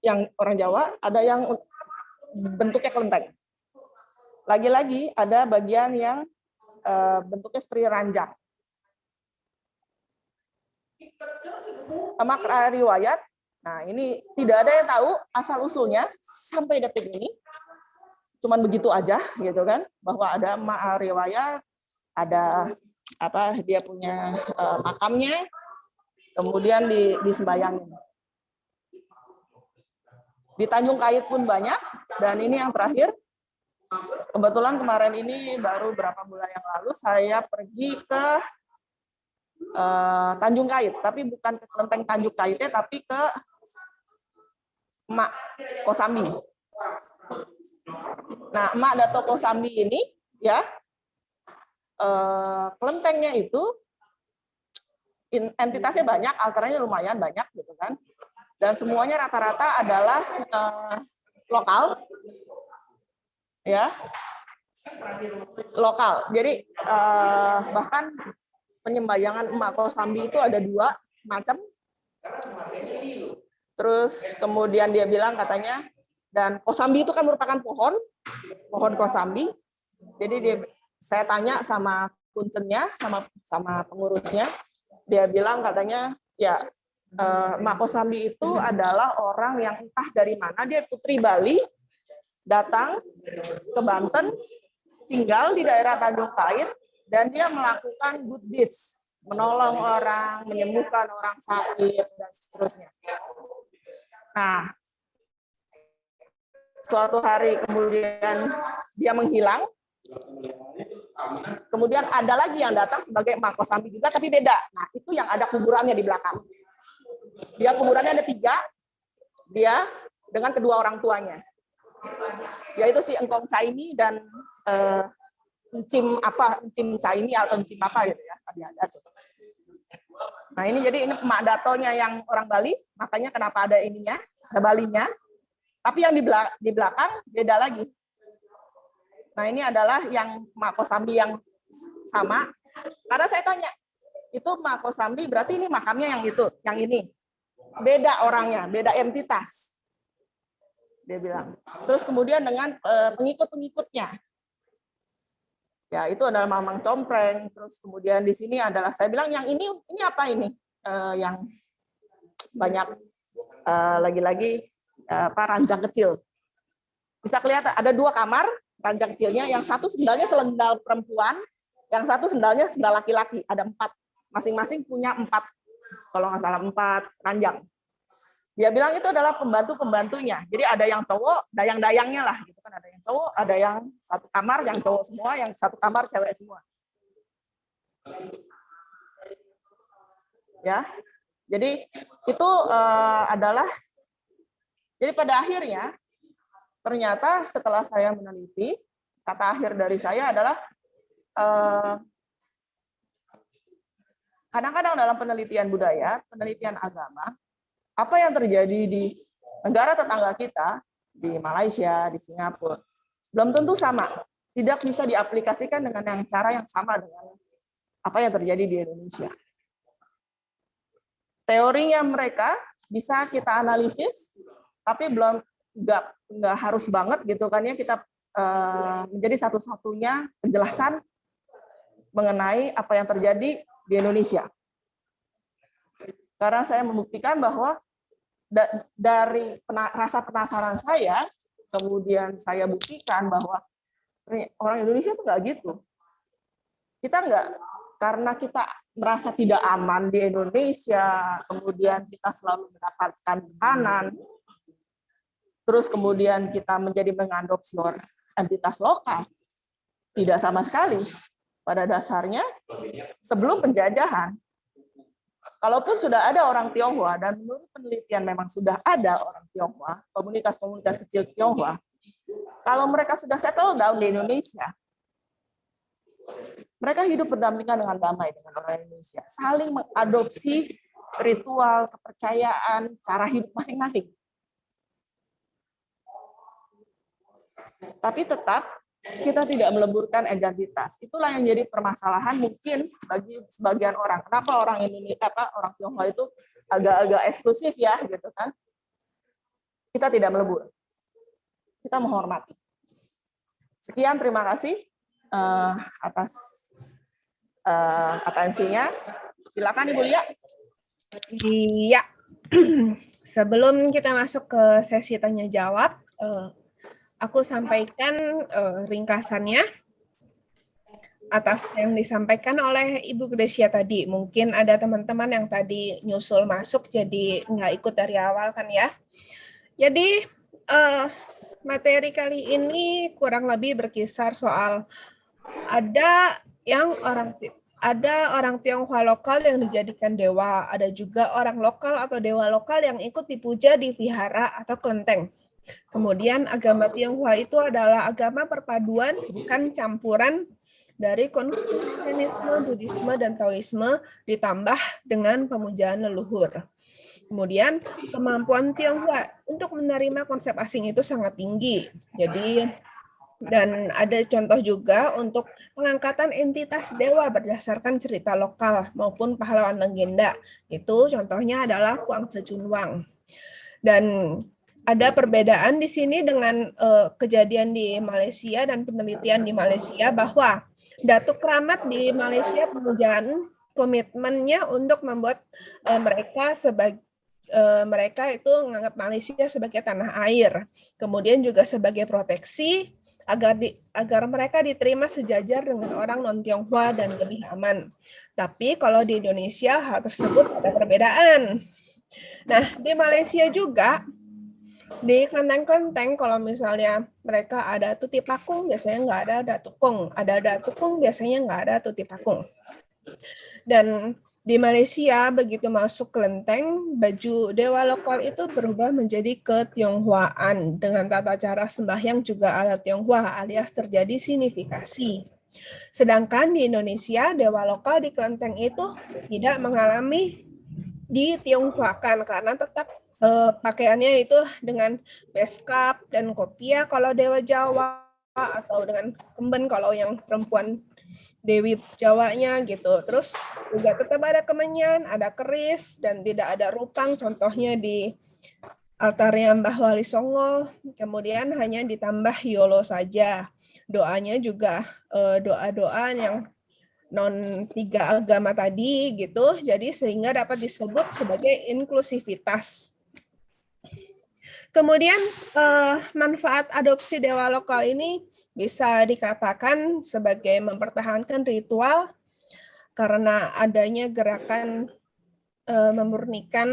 yang orang Jawa, ada yang bentuknya kelenteng. Lagi-lagi ada bagian yang bentuknya seperti ranjang. Makna riwayat, nah ini tidak ada yang tahu asal-usulnya sampai detik ini. Cuman begitu aja gitu kan, bahwa ada makna riwayat, ada dia punya makamnya, kemudian disembayangin. Di Tanjung Kait pun banyak, dan ini yang terakhir. Kebetulan kemarin ini baru berapa bulan yang lalu saya pergi ke Tanjung Kait, tapi bukan ke kelenteng Tanjung Kaitnya, tapi ke Mak Kosambi. Nah, Mak Dato Kosambi ini ya, kelentengnya itu entitasnya banyak, altarnya lumayan banyak gitu kan, dan semuanya rata-rata adalah lokal, ya, lokal. Jadi bahkan penyembayangan Mak Kosambi itu ada 2 macam. Terus kemudian dia bilang katanya, dan Kosambi itu kan merupakan pohon Kosambi. Jadi saya tanya sama kuncennya, sama pengurusnya, dia bilang katanya ya Mak Kosambi itu adalah orang yang entah dari mana, dia putri Bali, datang ke Banten, tinggal di daerah Tanjung Kait, dan dia melakukan good deeds, menolong orang, menyembuhkan orang sakit, dan seterusnya. Nah, suatu hari kemudian dia menghilang, kemudian ada lagi yang datang sebagai Mak Kosambi juga, tapi beda. Nah, itu yang ada kuburannya di belakang. Dia kuburannya ada 3, dia dengan kedua orang tuanya, yaitu si Engkong Caimi dan Encim Caimi atau Encim apa gitu ya, tadi ada tuh. Nah, ini jadi ini Mak Datonya yang orang Bali, makanya kenapa ada ininya, ada Balinya. Tapi yang di belakang beda lagi. Nah, ini adalah yang Mak Kosambi yang sama. Karena saya tanya, itu Mak Kosambi berarti ini makamnya yang itu, yang ini. Beda orangnya, beda entitas. Dia bilang. Terus kemudian dengan pengikut-pengikutnya. Ya, itu adalah Mamang Compreng. Terus kemudian di sini adalah, saya bilang yang ini apa ini? Yang banyak lagi-lagi ranjang kecil. Bisa kelihatan ada 2 kamar ranjang kecilnya, yang satu sendalnya sendal perempuan, yang satu sendalnya sendal laki-laki. Ada 4, masing-masing punya 4, kalau nggak salah 4 ranjang. Dia bilang itu adalah pembantu-pembantunya. Jadi ada yang cowok, dayang-dayangnya lah, gitu kan. Ada yang cowok, ada yang satu kamar yang cowok semua, yang satu kamar cewek semua. Ya, jadi itu adalah. Jadi pada akhirnya ternyata setelah saya meneliti, kata akhir dari saya adalah kadang-kadang dalam penelitian budaya, penelitian agama, apa yang terjadi di negara tetangga kita, di Malaysia, di Singapura, belum tentu sama. Tidak bisa diaplikasikan dengan cara yang sama dengan apa yang terjadi di Indonesia. Teorinya mereka bisa kita analisis, tapi belum nggak harus banget gitu kan ya kita menjadi satu-satunya penjelasan mengenai apa yang terjadi di Indonesia. Karena saya membuktikan bahwa dari rasa penasaran saya, kemudian saya buktikan bahwa orang Indonesia itu nggak gitu. Kita nggak, karena kita merasa tidak aman di Indonesia, kemudian kita selalu mendapatkan tekanan, terus kemudian kita menjadi mengadopsi entitas lokal. Tidak sama sekali. Pada dasarnya, sebelum penjajahan, kalaupun sudah ada orang Tionghoa, dan menurut penelitian memang sudah ada orang Tionghoa, komunitas-komunitas kecil Tionghoa, kalau mereka sudah settle down di Indonesia, mereka hidup berdampingan dengan damai dengan orang Indonesia, saling mengadopsi ritual, kepercayaan, cara hidup masing-masing. Tapi tetap kita tidak meleburkan identitas. Itulah yang jadi permasalahan mungkin bagi sebagian orang. Kenapa orang Indonesia, orang Tionghoa itu agak-agak eksklusif ya, gitu kan? Kita tidak melebur. Kita menghormati. Sekian, terima kasih atas atensinya. Silakan Ibu Lia. Iya. Sebelum kita masuk ke sesi tanya jawab, aku sampaikan ringkasannya atas yang disampaikan oleh Ibu Gresia tadi. Mungkin ada teman-teman yang tadi nyusul masuk jadi nggak ikut dari awal kan ya. Jadi materi kali ini kurang lebih berkisar soal ada orang Tionghoa lokal yang dijadikan dewa, ada juga orang lokal atau dewa lokal yang ikut dipuja di vihara atau kelenteng. Kemudian agama Tionghoa itu adalah agama perpaduan, bukan campuran dari Konfusianisme, Buddhisme, dan Taoisme ditambah dengan pemujaan leluhur. Kemudian kemampuan Tionghoa untuk menerima konsep asing itu sangat tinggi. Jadi dan ada contoh juga untuk pengangkatan entitas dewa berdasarkan cerita lokal maupun pahlawan legenda. Itu contohnya adalah Kuang Sejunwang. Dan ada perbedaan di sini dengan kejadian di Malaysia dan penelitian di Malaysia bahwa Datuk Keramat di Malaysia pemujaan komitmennya untuk membuat mereka itu menganggap Malaysia sebagai tanah air, kemudian juga sebagai proteksi agar mereka diterima sejajar dengan orang non-Tionghoa dan lebih aman. Tapi kalau di Indonesia hal tersebut ada perbedaan. Nah, di Malaysia juga di kelenteng-kelenteng kalau misalnya mereka ada tuti pakung, biasanya nggak ada datukung. Ada datukung, biasanya nggak ada tuti pakung. Dan di Malaysia, begitu masuk kelenteng, baju dewa lokal itu berubah menjadi ketionghoaan dengan tata cara sembahyang juga ala Tionghoa alias terjadi signifikasi. Sedangkan di Indonesia, dewa lokal di kelenteng itu tidak mengalami ditionghoakan karena tetap pakaiannya itu dengan beskap dan kopiah kalau dewa Jawa atau dengan kemben kalau yang perempuan Dewi Jawanya gitu. Terus juga tetap ada kemenyan, ada keris, dan tidak ada rupang, contohnya di altarnya Mbah Wali Songo, kemudian hanya ditambah yolo saja. Doanya juga doa-doa yang non tiga agama tadi gitu, jadi sehingga dapat disebut sebagai inklusivitas. Kemudian manfaat adopsi dewa lokal ini bisa dikatakan sebagai mempertahankan ritual karena adanya gerakan memurnikan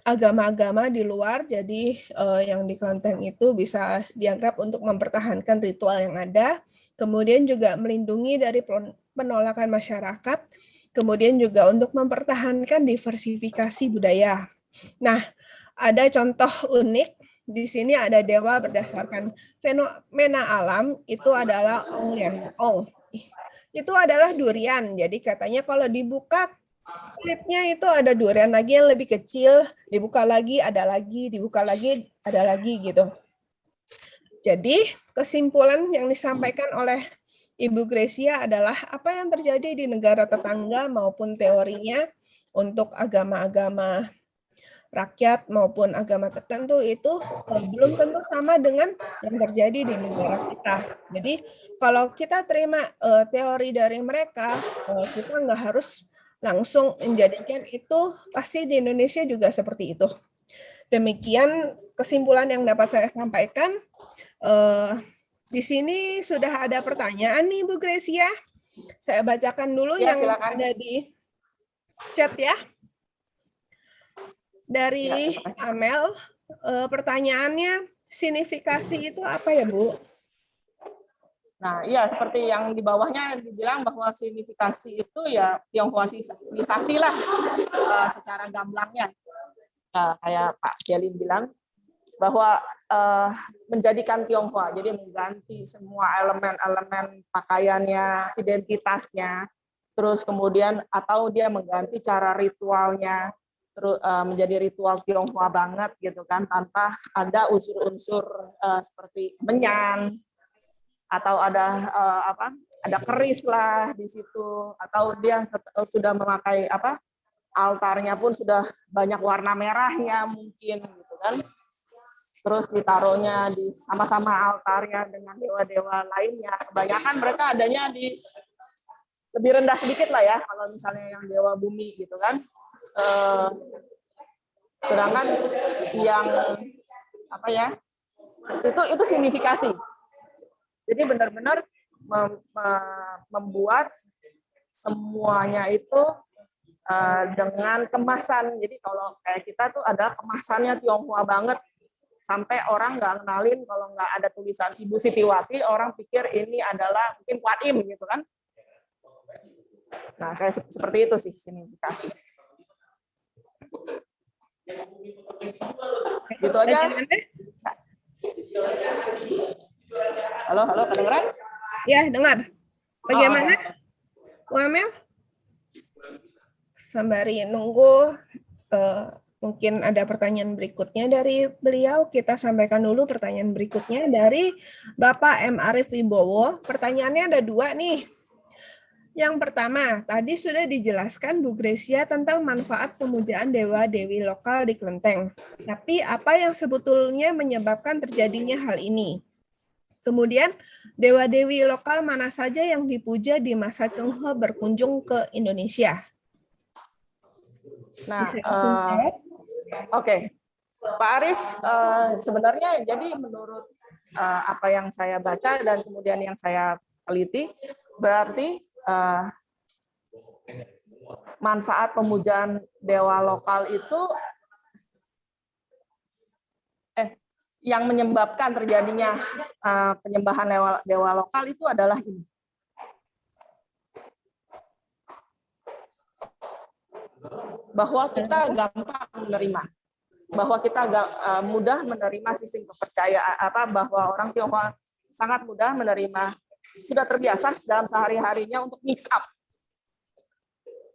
agama-agama di luar, jadi yang di kelenteng itu bisa dianggap untuk mempertahankan ritual yang ada, kemudian juga melindungi dari penolakan masyarakat, kemudian juga untuk mempertahankan diversifikasi budaya. Nah, ada contoh unik, di sini ada dewa berdasarkan fenomena alam, itu adalah Ong Lian Ong. Itu adalah durian, jadi katanya kalau dibuka kulitnya itu ada durian lagi yang lebih kecil, dibuka lagi, ada lagi, dibuka lagi, ada lagi gitu. Jadi kesimpulan yang disampaikan oleh Ibu Gracia adalah apa yang terjadi di negara tetangga maupun teorinya untuk agama-agama rakyat maupun agama tertentu itu belum tentu sama dengan yang terjadi di negara kita. Jadi kalau kita terima teori dari mereka, kita nggak harus langsung menjadikan itu pasti di Indonesia juga seperti itu. Demikian kesimpulan yang dapat saya sampaikan. Di sini sudah ada pertanyaan nih Bu Gracia. Saya bacakan dulu Ya, yang silakan. ada di chat ya. Dari Ya, Amel, pertanyaannya, signifikasi itu apa ya, Bu? Nah, iya seperti yang di bawahnya dibilang bahwa signifikasi itu ya Tionghoaisasi lah secara gamblangnya. Kayak Pak Jelin bilang bahwa menjadikan Tionghoa, jadi mengganti semua elemen-elemen pakaiannya, identitasnya, terus kemudian atau dia mengganti cara ritualnya, terus menjadi ritual Tionghoa banget gitu kan, tanpa ada unsur-unsur seperti menyan atau ada ada keris lah di situ, atau dia sudah memakai altarnya pun sudah banyak warna merahnya mungkin gitu kan, terus ditaruhnya di sama-sama altarnya dengan dewa-dewa lainnya. Kebanyakan mereka adanya di lebih rendah sedikit lah ya, kalau misalnya yang dewa bumi gitu kan, sedangkan yang itu signifikasi. Jadi benar-benar membuat semuanya itu dengan kemasan. Jadi kalau kayak kita tuh ada kemasannya Tionghoa banget, sampai orang nggak kenalin kalau nggak ada tulisan Ibu Sitiwati, orang pikir ini adalah mungkin Kuat Im gitu kan. Nah, kayak seperti itu sih signifikasi. Gitu aja. Halo, kedengeran? Ya, dengar. Bagaimana, Bu Amel? Sembari nunggu, mungkin ada pertanyaan berikutnya dari beliau. Kita sampaikan dulu pertanyaan berikutnya dari Bapak M. Arif Wibowo. Pertanyaannya ada dua nih. Yang pertama, tadi sudah dijelaskan Bu Gracia tentang manfaat pemujaan dewa-dewi lokal di kelenteng. Tapi apa yang sebetulnya menyebabkan terjadinya hal ini? Kemudian, dewa-dewi lokal mana saja yang dipuja di masa Cheng He berkunjung ke Indonesia? Nah, oke. Pak Arif, sebenarnya jadi menurut apa yang saya baca dan kemudian yang saya teliti, berarti manfaat pemujaan dewa lokal itu yang menyebabkan terjadinya penyembahan dewa lokal itu adalah ini. Bahwa kita gampang menerima, bahwa kita mudah menerima sistem kepercayaan, bahwa orang Tionghoa sangat mudah menerima, sudah terbiasa dalam sehari-harinya untuk mix up,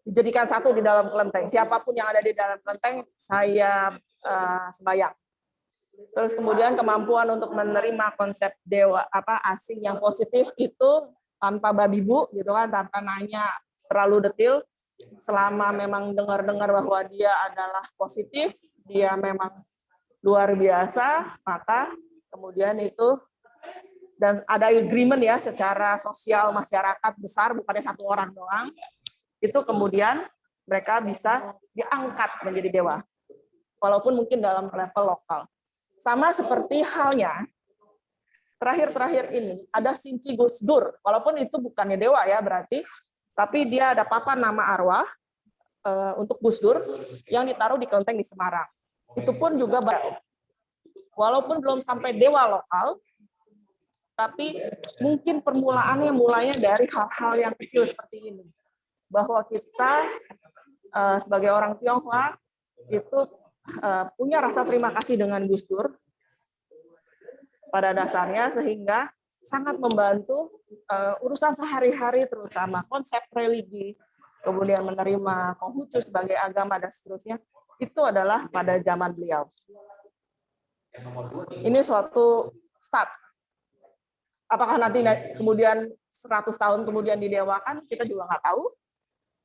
dijadikan satu di dalam kelenteng. Siapapun yang ada di dalam kelenteng, saya sembahyang. Terus kemudian kemampuan untuk menerima konsep dewa asing yang positif itu tanpa babi bu gitu kan, tanpa nanya terlalu detail, selama memang dengar-dengar bahwa dia adalah positif, dia memang luar biasa, maka kemudian itu, dan ada agreement ya secara sosial masyarakat besar, bukannya satu orang doang, itu kemudian mereka bisa diangkat menjadi dewa. walaupun mungkin dalam level lokal. Sama seperti halnya terakhir-terakhir ini ada Sinci Gus Dur, walaupun itu bukannya dewa ya berarti, tapi dia ada papan nama arwah untuk Gus Dur yang ditaruh di kelenteng di Semarang. Itu pun juga walaupun belum sampai dewa lokal, tapi mungkin permulaannya mulainya dari hal-hal yang kecil seperti ini. Bahwa kita sebagai orang Tionghoa itu punya rasa terima kasih dengan Gus Dur pada dasarnya, sehingga sangat membantu urusan sehari-hari, terutama konsep religi, kemudian menerima Konghucu sebagai agama dan seterusnya, itu adalah pada zaman beliau. Ini suatu start. Apakah nanti kemudian 100 tahun kemudian didewakan, kita juga nggak tahu.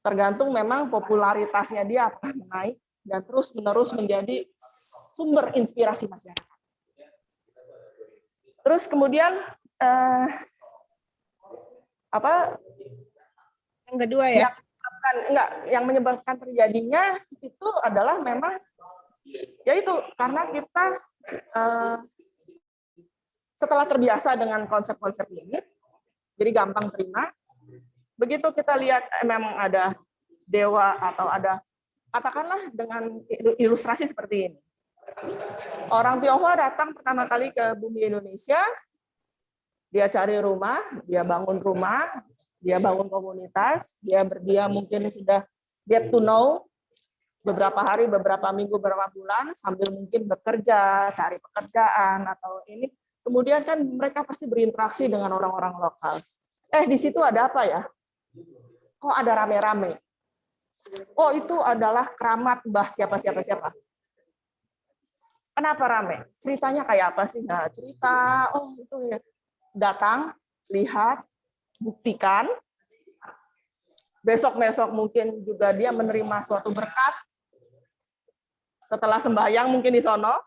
Tergantung memang popularitasnya dia apakah naik dan terus-menerus menjadi sumber inspirasi masyarakat. Terus kemudian yang kedua ya? Yang menyebabkan terjadinya itu adalah memang yaitu karena kita setelah terbiasa dengan konsep-konsep ini, jadi gampang terima. Begitu kita lihat memang ada dewa atau ada, katakanlah dengan ilustrasi seperti ini. Orang Tionghoa datang pertama kali ke bumi Indonesia, dia cari rumah, dia bangun rumah, dia bangun komunitas, dia berdiam mungkin sudah get to know beberapa hari, beberapa minggu, beberapa bulan, sambil mungkin bekerja, cari pekerjaan, atau ini. Kemudian kan mereka pasti berinteraksi dengan orang-orang lokal. Di situ ada apa ya? Kok ada rame-rame? Oh, itu adalah keramat Mbah siapa-siapa-siapa. Kenapa rame? Ceritanya kayak apa sih? Nah, cerita, oh itu ya. Datang, lihat, buktikan. Besok-besok mungkin juga dia menerima suatu berkat. Setelah sembahyang mungkin di sono.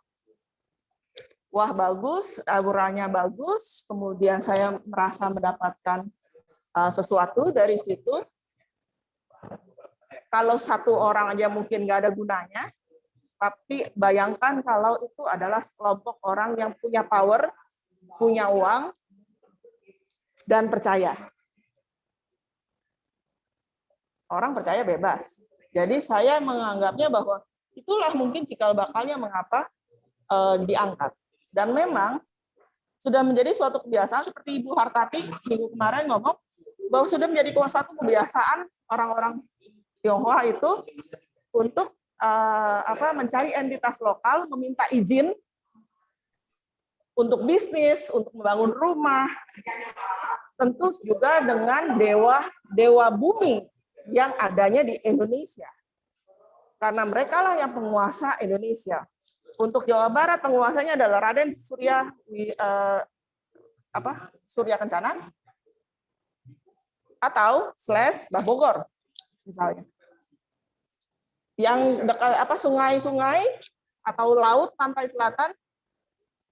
Wah, bagus, auranya bagus, kemudian saya merasa mendapatkan sesuatu dari situ. Kalau satu orang aja mungkin nggak ada gunanya, tapi bayangkan kalau itu adalah sekelompok orang yang punya power, punya uang, dan percaya. Orang percaya bebas. Jadi saya menganggapnya bahwa itulah mungkin cikal bakalnya mengapa diangkat. Dan memang sudah menjadi suatu kebiasaan, seperti Ibu Hartati minggu kemarin ngomong, bahwa sudah menjadi suatu kebiasaan orang-orang Tionghoa itu untuk mencari entitas lokal, meminta izin untuk bisnis, untuk membangun rumah, tentu juga dengan dewa bumi yang adanya di Indonesia. Karena mereka lah yang penguasa Indonesia. Untuk Jawa Barat penguasanya adalah Raden Surya Kencana atau Mbah Bogor misalnya. Yang dekat sungai-sungai atau laut pantai selatan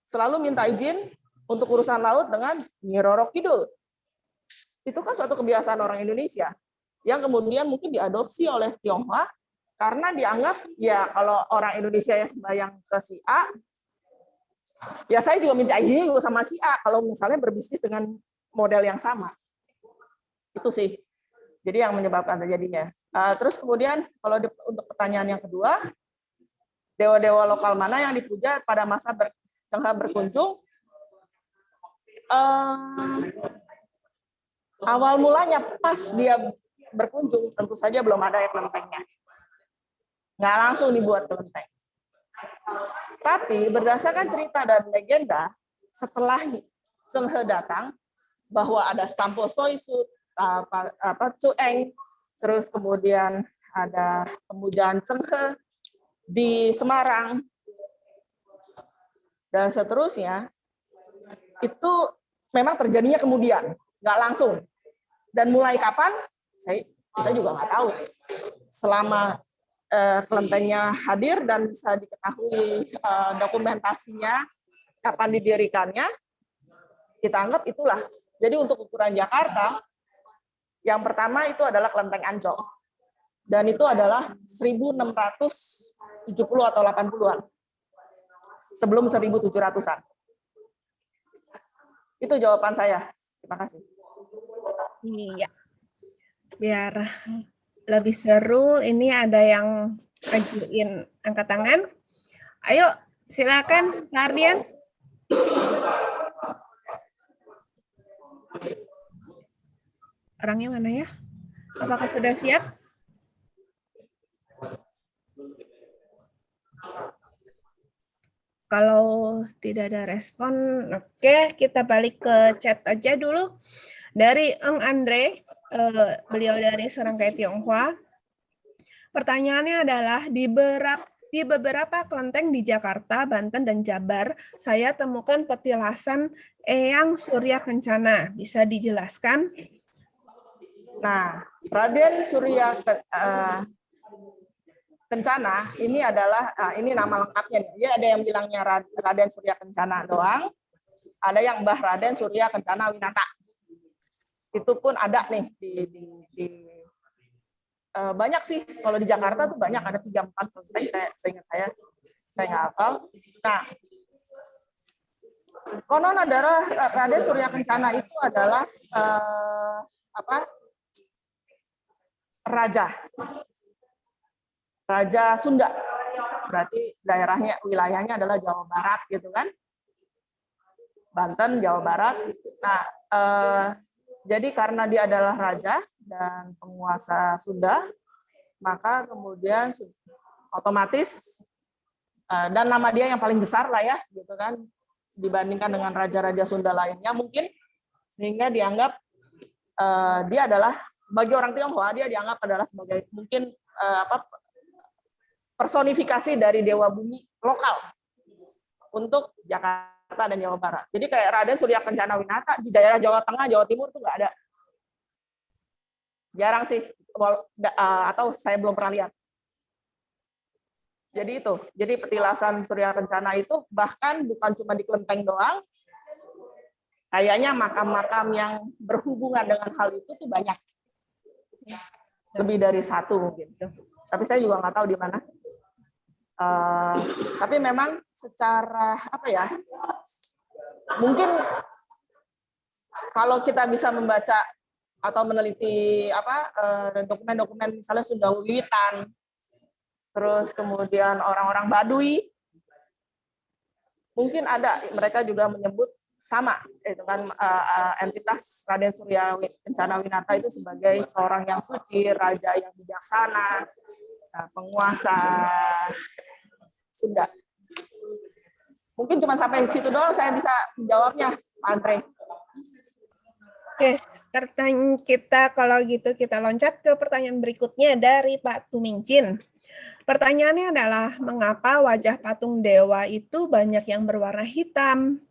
selalu minta izin untuk urusan laut dengan Nyi Roro Kidul. Itu kan suatu kebiasaan orang Indonesia yang kemudian mungkin diadopsi oleh Tionghoa. Karena dianggap, ya kalau orang Indonesia yang sembahyang ke si A, ya saya juga minta izin juga sama si A, kalau misalnya berbisnis dengan model yang sama. Itu sih. Jadi yang menyebabkan terjadinya. Terus kemudian, kalau untuk pertanyaan yang kedua, dewa-dewa lokal mana yang dipuja pada masa Cengha berkunjung? Awal mulanya pas dia berkunjung, tentu saja belum ada kelentengnya. Nggak langsung dibuat kelenteng. Tapi berdasarkan cerita dan legenda, setelah Cenghe datang, bahwa ada Sampo Soisu, Cueng, terus kemudian ada pemujaan Cenghe di Semarang, dan seterusnya, itu memang terjadinya kemudian, nggak langsung. Dan mulai kapan? Kita juga nggak tahu. Selama kelentengnya hadir dan bisa diketahui dokumentasinya, kapan didirikannya, kita anggap itulah. Jadi untuk ukuran Jakarta, yang pertama itu adalah kelenteng Ancol. dan itu adalah 1670 atau 80-an. Sebelum 1700-an. Itu jawaban saya. Terima kasih. Iya. Biar lebih seru, ini ada yang ajuin angkat tangan. Ayo, silakan, Kak Ardian. Orangnya mana ya? Apakah sudah siap? Kalau tidak ada respon, oke, kita balik ke chat aja dulu. Dari Eng Andre, beliau dari Serangkai Tionghoa. Pertanyaannya adalah di beberapa kelenteng di Jakarta, Banten, dan Jabar, saya temukan petilasan Eyang Surya Kencana. Bisa dijelaskan? Nah, Raden Surya Kencana ini adalah ini nama lengkapnya. Dia ada yang bilangnya Raden Surya Kencana doang, ada yang Mbah Raden Surya Kencana Winata. Itu pun ada nih di banyak sih, kalau di Jakarta tuh banyak, ada 3-4 kelenteng, seingat saya nggak hafal. Nah, konon adalah Raden Surya Kencana itu adalah Raja Sunda, berarti wilayahnya adalah Jawa Barat gitu kan, Banten, Jawa Barat. Nah, jadi karena dia adalah raja dan penguasa Sunda, maka kemudian otomatis dan nama dia yang paling besar lah ya, gitu kan, dibandingkan dengan raja-raja Sunda lainnya mungkin, sehingga dianggap dia adalah, bagi orang Tionghoa dia dianggap adalah sebagai mungkin personifikasi dari dewa bumi lokal untuk Jakarta dan Jawa Barat. Jadi kayak Raden Surya Kencana Winata di daerah Jawa Tengah, Jawa Timur tuh nggak ada. Jarang sih, atau saya belum pernah lihat. Jadi itu, jadi petilasan Surya Kencana itu bahkan bukan cuma di kelenteng doang, kayaknya makam-makam yang berhubungan dengan hal itu tuh banyak. Lebih dari satu mungkin. Tapi saya juga nggak tahu di mana. Tapi memang secara mungkin kalau kita bisa membaca atau meneliti dokumen-dokumen misalnya Sunda Wiwitan, terus kemudian orang-orang Baduy, mungkin ada mereka juga menyebut sama itu kan, entitas Raden Surya Kencana Winata itu sebagai seorang yang suci, raja yang bijaksana, penguasa Sunda. Mungkin cuma sampai situ doang saya bisa menjawabnya, Pak Andre. Oke, pertanyaan kita kalau gitu kita loncat ke pertanyaan berikutnya dari Pak Tumingcin. Pertanyaannya adalah, mengapa wajah patung dewa itu banyak yang berwarna hitam?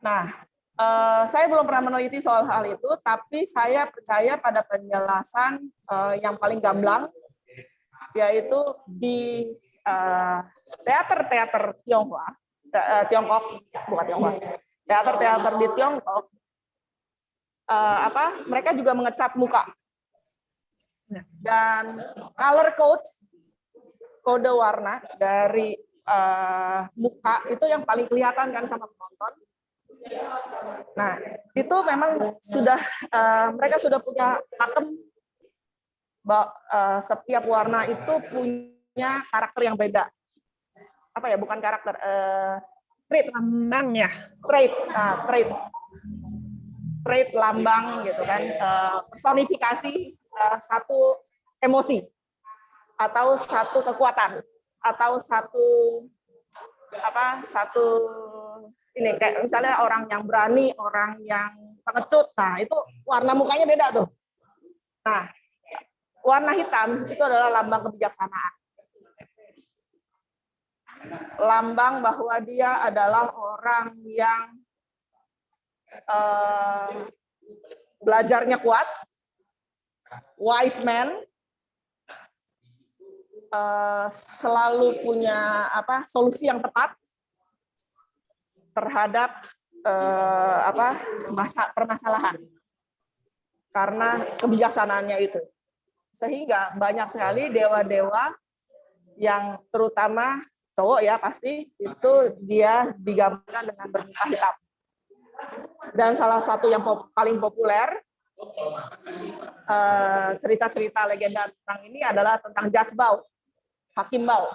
Nah, saya belum pernah meneliti soal hal itu, tapi saya percaya pada penjelasan yang paling gamblang, yaitu di teater-teater Tiongkok, bukan Tiongkok, teater-teater di Tiongkok, mereka juga mengecat muka. Dan color code, kode warna dari muka itu yang paling kelihatan kan sama penonton. Nah, itu memang sudah mereka sudah punya pakem, setiap warna itu punya karakter yang beda. Bukan karakter, trait. Lambang ya? Trait, trait lambang gitu kan, personifikasi satu emosi atau satu kekuatan atau satu ini kayak misalnya orang yang berani, orang yang pengecut. Nah, itu warna mukanya beda tuh. Nah, warna hitam itu adalah lambang kebijaksanaan. Lambang bahwa dia adalah orang yang belajarnya kuat, wise man, selalu punya solusi yang tepat terhadap permasalahan karena kebijaksanaannya itu. sehingga banyak sekali dewa-dewa yang terutama cowok ya pasti itu dia digambarkan dengan bermuka hitam. Dan salah satu yang paling populer cerita-cerita legenda tentang ini adalah tentang Judge Bau, Hakim Bau,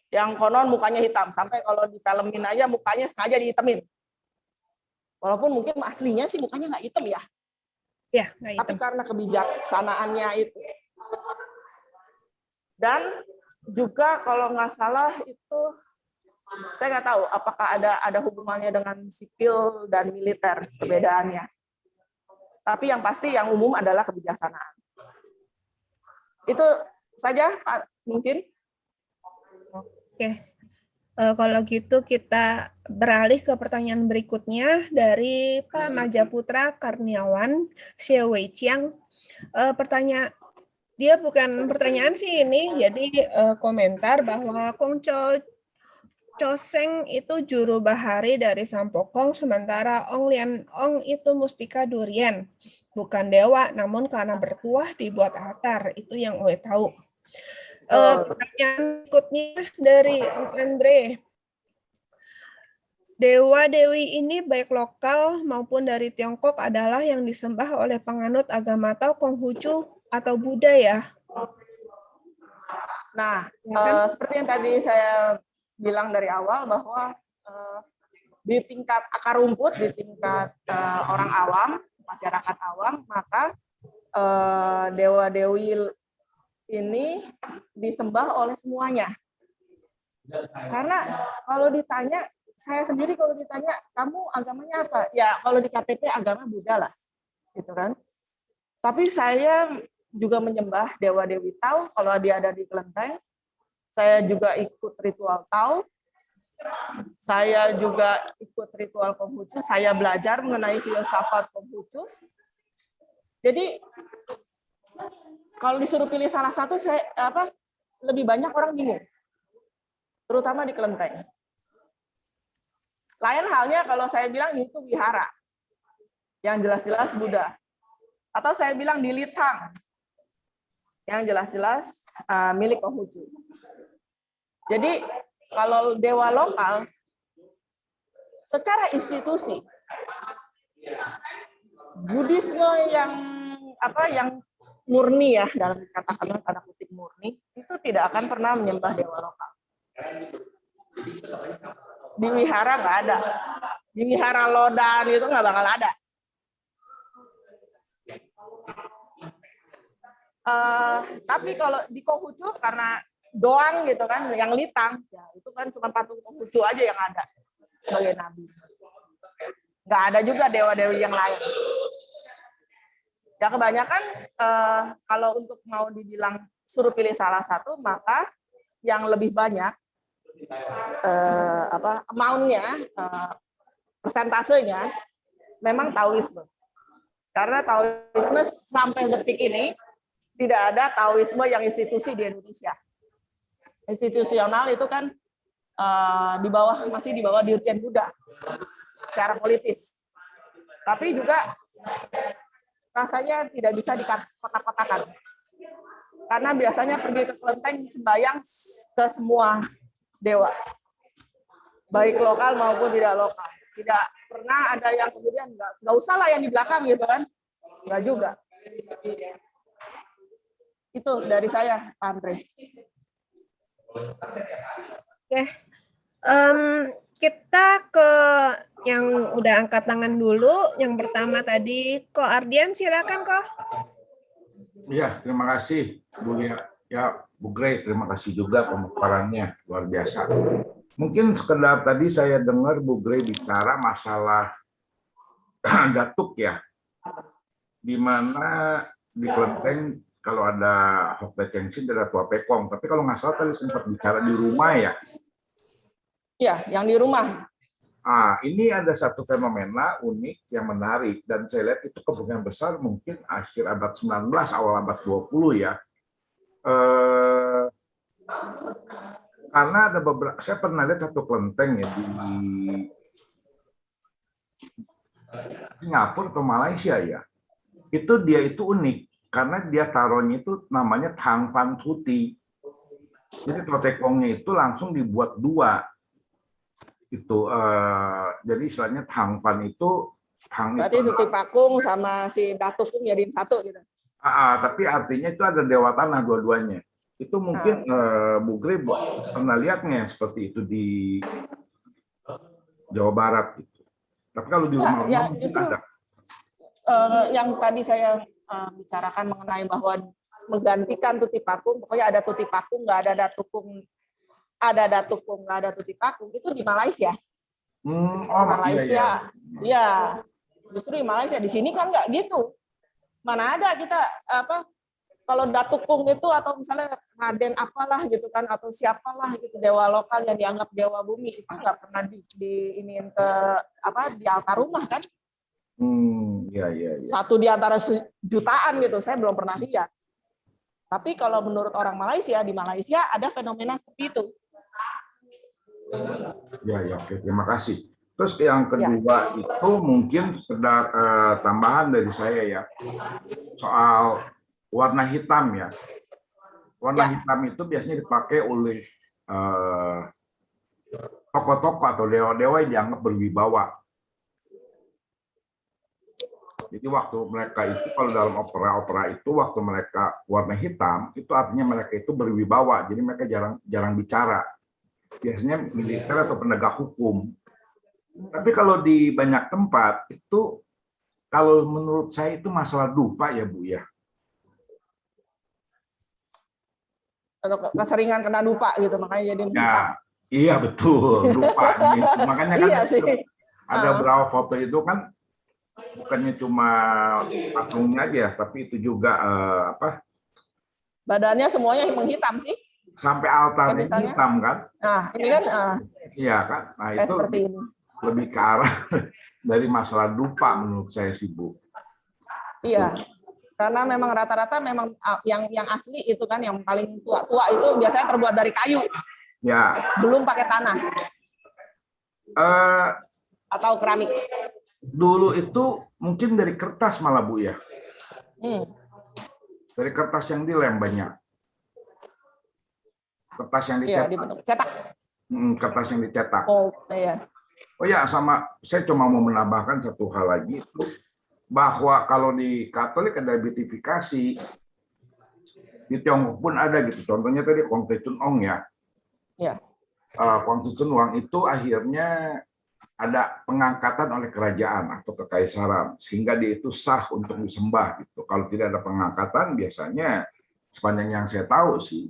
yang konon mukanya hitam, sampai kalau di filmin aja mukanya sengaja dihitamin. Walaupun mungkin aslinya sih mukanya nggak hitam ya. Ya, nggak Tapi hitam. karena kebijaksanaannya itu. Dan juga kalau nggak salah itu, saya nggak tahu apakah ada hubungannya dengan sipil dan militer perbedaannya. Tapi yang pasti yang umum adalah kebijaksanaan. Itu saja Pak Mungkin. Oke. Kalau gitu kita beralih ke pertanyaan berikutnya dari Pak Majaputra Karniawan, Xie Weiqiang. Dia bukan pertanyaan sih ini, jadi komentar bahwa Kong Choseng itu juru bahari dari Sampokong, sementara Ong Lian Ong itu mustika durian. Bukan dewa, namun karena bertuah dibuat altar. Itu yang Oe tahu. Pertanyaan berikutnya dari Andre. Dewa-dewi ini baik lokal maupun dari Tiongkok adalah yang disembah oleh penganut agama Tao, Konghucu, atau Buddha ya? Nah, seperti yang tadi saya bilang dari awal bahwa di tingkat akar rumput, di tingkat orang awam, masyarakat awam, maka dewa-dewi ini disembah oleh semuanya. Karena kalau ditanya, saya sendiri kalau ditanya, kamu agamanya apa? Ya kalau di KTP agama Buddha lah, gitu kan. Tapi saya juga menyembah dewa-dewi Tao kalau dia ada di kelenteng. Saya juga ikut ritual Tao. Saya juga ikut ritual Konghucu. Saya belajar mengenai filsafat Konghucu. Jadi kalau disuruh pilih salah satu, saya lebih banyak orang bingung, terutama di kelenteng. Lain halnya kalau saya bilang itu wihara, yang jelas-jelas Buddha. Atau saya bilang di Litang, yang jelas-jelas milik Konghucu. Jadi kalau dewa lokal, secara institusi, Buddhisme yang murni ya, dalam kata-kata tanda kutip murni, itu tidak akan pernah menyembah dewa lokal. Di wihara nggak ada. Di wihara Lodan itu nggak bakal ada. Tapi kalau di Konghucu karena doang gitu kan, yang Litang, ya itu kan cuma patung Konghucu aja yang ada sebagai nabi. Nggak ada juga dewa-dewi yang lain. Ya kebanyakan kalau untuk mau dibilang suruh pilih salah satu, maka yang lebih banyak amount-nya, persentasenya memang Taoisme. Karena Taoisme sampai detik ini tidak ada Taoisme yang institusi di Indonesia. Institusional itu kan masih di bawah Dirjen Buddha secara politis. Tapi juga rasanya tidak bisa dikotak-kotakan. Karena biasanya pergi ke kelenteng sembahyang ke semua dewa. Baik lokal maupun tidak lokal. Tidak pernah ada yang kemudian nggak usah lah yang di belakang gitu kan. Nggak juga. Itu dari saya, Pak Andre. Oke. Kita ke yang udah angkat tangan dulu. Yang pertama tadi, Ko Ardian, silakan, Ko. Iya, terima kasih, Bu Lia. Ya, Bu Grey, terima kasih juga pemaparannya, luar biasa. Mungkin sekedar tadi saya dengar Bu Grey bicara masalah datuk ya, di mana di kelenteng kalau ada Hokbe Kenshin ada Tua Pekong, tapi kalau nggak salah tadi sempat bicara di rumah ya. Iya, yang di rumah. Ini ada satu fenomena unik yang menarik, dan saya lihat itu kemungkinan besar mungkin akhir abad 19, awal abad 20 ya. Karena ada beberapa, saya pernah lihat satu kelenteng ya di Singapura atau Malaysia ya. Dia itu unik. karena dia taruhnya itu namanya Tang Fan Tuti. Jadi totekongnya itu langsung dibuat dua. Itu jadi istilahnya Tang Fan itu Berarti tuti pakung sama si datukung jadiin satu gitu. Tapi artinya itu ada dewa tanah dua-duanya. Itu mungkin Bu Gre pernah lihatnya seperti itu di Jawa Barat gitu. Tapi kalau di rumah Ya, mungkin justru ada. yang tadi saya bicarakan mengenai bahwa menggantikan tuti pakung, pokoknya ada tuti pakung, nggak ada datukung, ada datukung, nggak ada tuti pakung, itu di Malaysia. Malaysia, ya, justru di Malaysia. Di sini kan nggak gitu. Mana ada kita apa? Kalau datukung itu atau misalnya Raden apalah gitu kan, atau siapalah gitu dewa lokal yang dianggap dewa bumi itu nggak pernah diiniin ke apa di altar rumah kan? Iya. Satu di antara jutaan gitu, saya belum pernah lihat. Tapi kalau menurut orang Malaysia, di Malaysia ada fenomena seperti itu. Ya, oke, terima kasih. Terus yang kedua itu mungkin sekedar tambahan dari saya ya, soal warna hitam ya. Warna hitam itu biasanya dipakai oleh tokoh-tokoh atau dewa-dewa yang dianggap berwibawa. Jadi waktu mereka itu kalau dalam opera itu waktu mereka warna hitam itu artinya mereka itu berwibawa. Jadi mereka jarang bicara. Biasanya militer atau penegak hukum. Tapi kalau di banyak tempat itu kalau menurut saya itu masalah dupa ya Bu ya. Atau keseringan kena dupa gitu makanya jadi hitam. Iya betul dupa. Makanya kan iya sih. ada beberapa foto itu kan bukannya cuma patungnya aja, tapi itu juga badannya semuanya menghitam sih. Sampai altarnya hitam kan? Nah ini kan. Iya kan? Nah itu seperti ini. Lebih ke arah dari masalah dupa menurut saya sih Bu. Iya. Karena memang rata-rata memang yang asli itu kan yang paling tua-tua itu biasanya terbuat dari kayu. Ya. Belum pakai tanah. Atau keramik. Dulu itu mungkin dari kertas malah Bu ya. Dari kertas yang dilem banyak. Kertas yang dicetak. Iya, cetak. Kertas yang dicetak. Oh, iya. Oh ya, sama saya cuma mau menambahkan satu hal lagi itu bahwa kalau di Katolik ada beatifikasi, di Tiongkok pun ada gitu. Contohnya tadi Kong Te Chun Ong ya. Ya. Kong Te Chun Ong itu akhirnya ada pengangkatan oleh kerajaan atau kekaisaran sehingga dia itu sah untuk disembah gitu. Kalau tidak ada pengangkatan biasanya sepanjang yang saya tahu sih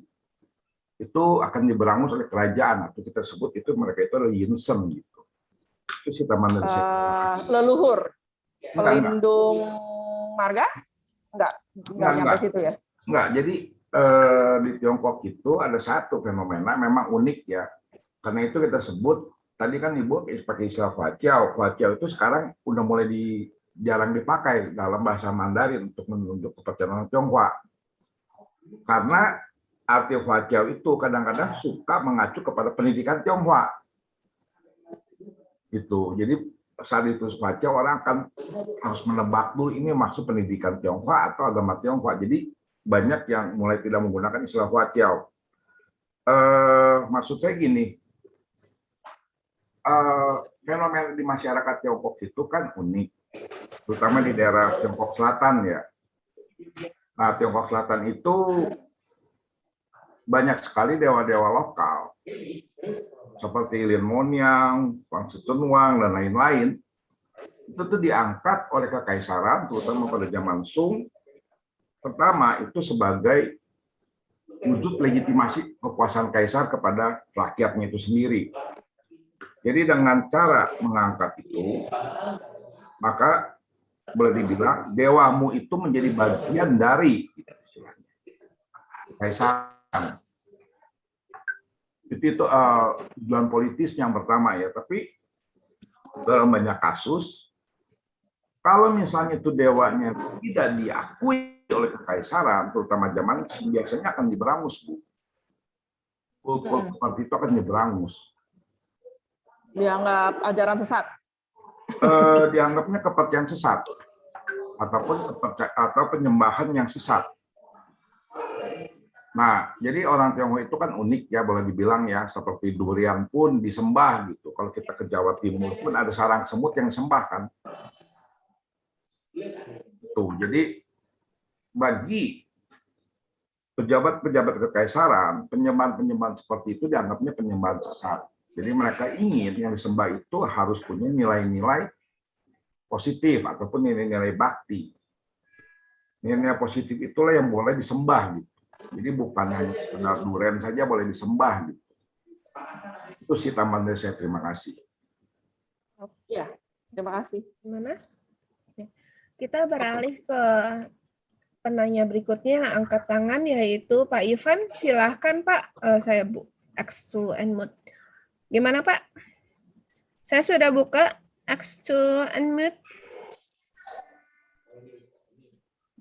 itu akan diberangus oleh kerajaan atau kita sebut itu mereka itu adalah Yinseng gitu. Itu sih teman dari saya. Leluhur, pelindung marga? Enggak nyampe situ ya? Enggak, jadi di Tiongkok itu ada satu fenomena memang unik ya. Karena itu kita sebut tadi kan Ibu pakai istilah Huaqiao. Huaqiao itu sekarang udah mulai jarang dipakai dalam bahasa Mandarin untuk menunjuk kepercayaan Tionghoa. Karena arti Huaqiao itu kadang-kadang suka mengacu kepada pendidikan Tionghoa. Gitu. Jadi saat itu Huaqiao orang akan harus menebak dulu ini maksud pendidikan Tionghoa atau agama Tionghoa. Jadi banyak yang mulai tidak menggunakan istilah Huaqiao. Maksud saya gini, fenomena di masyarakat Tiongkok itu kan unik, terutama di daerah Tiongkok Selatan ya. Nah, Tiongkok Selatan itu banyak sekali dewa-dewa lokal, seperti Lin Monyang, Wang Sicunwang, dan lain-lain. Itu tuh diangkat oleh kekaisaran, terutama pada zaman Sung. Pertama, itu sebagai wujud legitimasi kekuasaan kaisar kepada rakyatnya itu sendiri. Jadi dengan cara mengangkat itu, maka boleh dibilang dewamu itu menjadi bagian dari kaisaran. Itu tujuan politis yang pertama ya. Tapi dalam banyak kasus, kalau misalnya itu dewanya tidak diakui oleh kekaisaran, terutama zaman biasanya akan diberangus, Bu. Kultur seperti itu akan diberangus. Dianggap ajaran sesat. Dianggapnya kepercayaan sesat atau penyembahan yang sesat. Nah, jadi orang Tionghoa itu kan unik ya, boleh dibilang ya, seperti durian pun disembah gitu. Kalau kita ke Jawa Timur pun ada sarang semut yang disembah kan. Tuh, jadi bagi pejabat-pejabat kekaisaran, penyembahan-penyembahan seperti itu dianggapnya penyembahan sesat. Jadi mereka ingin yang disembah itu harus punya nilai-nilai positif ataupun nilai-nilai bakti. Nilai-nilai positif itulah yang boleh disembah gitu. Jadi bukan hanya sekedar durian saja boleh disembah gitu. Itu sih tambahan dari saya. Terima kasih. Ya, terima kasih. Gimana? Oke. Kita beralih ke penanya berikutnya, angkat tangan, yaitu Pak Ivan. Silahkan Pak, saya X to unmute. Gimana Pak? Saya sudah buka X to unmute.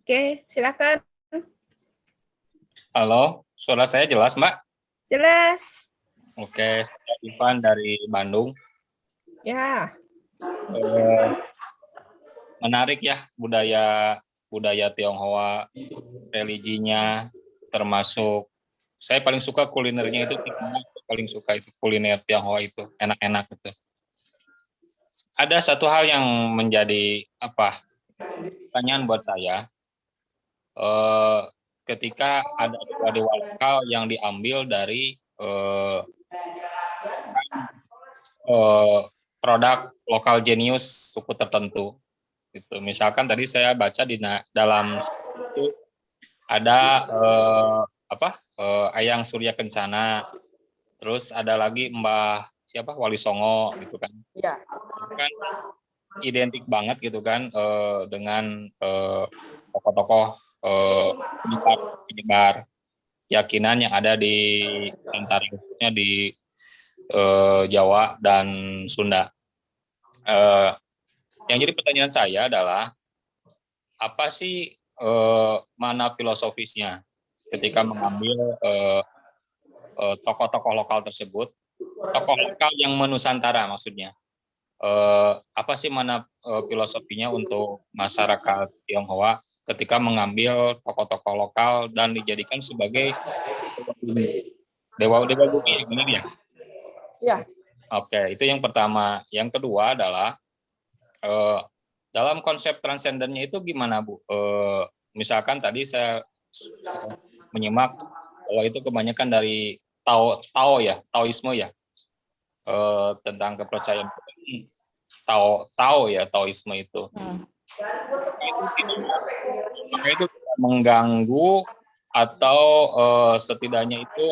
Oke, silakan. Halo, suara saya jelas, Mbak? Jelas. Oke, saya Ivan dari Bandung. Ya. Menarik ya budaya Tionghoa, religinya, termasuk saya paling suka kulinernya itu, paling suka itu kuliner Tionghoa itu, enak-enak itu. Ada satu hal yang menjadi pertanyaan buat saya. Ketika ada dewa lokal yang diambil dari produk lokal jenius suku tertentu, gitu. Misalkan tadi saya baca di dalam itu ada Ayang Surya Kencana, terus ada lagi Mbah siapa Wali Songo, gitu kan? Ya. Kan identik banget gitu kan dengan tokoh-tokoh penyebar keyakinan yang ada di antara khususnya di Jawa dan Sunda. Yang jadi pertanyaan saya adalah apa sih mana filosofisnya ketika mengambil tokoh-tokoh lokal tersebut, tokoh lokal yang menusantara maksudnya. Apa sih mana filosofinya untuk masyarakat Tionghoa ketika mengambil tokoh-tokoh lokal dan dijadikan sebagai dewa-dewa bumi, benar ya? Ya. Oke, itu yang pertama. Yang kedua adalah dalam konsep transendennya itu gimana, Bu? Misalkan tadi saya menyimak bahwa itu kebanyakan dari Taoisme ya, tentang kepercayaan Taoisme itu. Apakah itu mengganggu atau setidaknya itu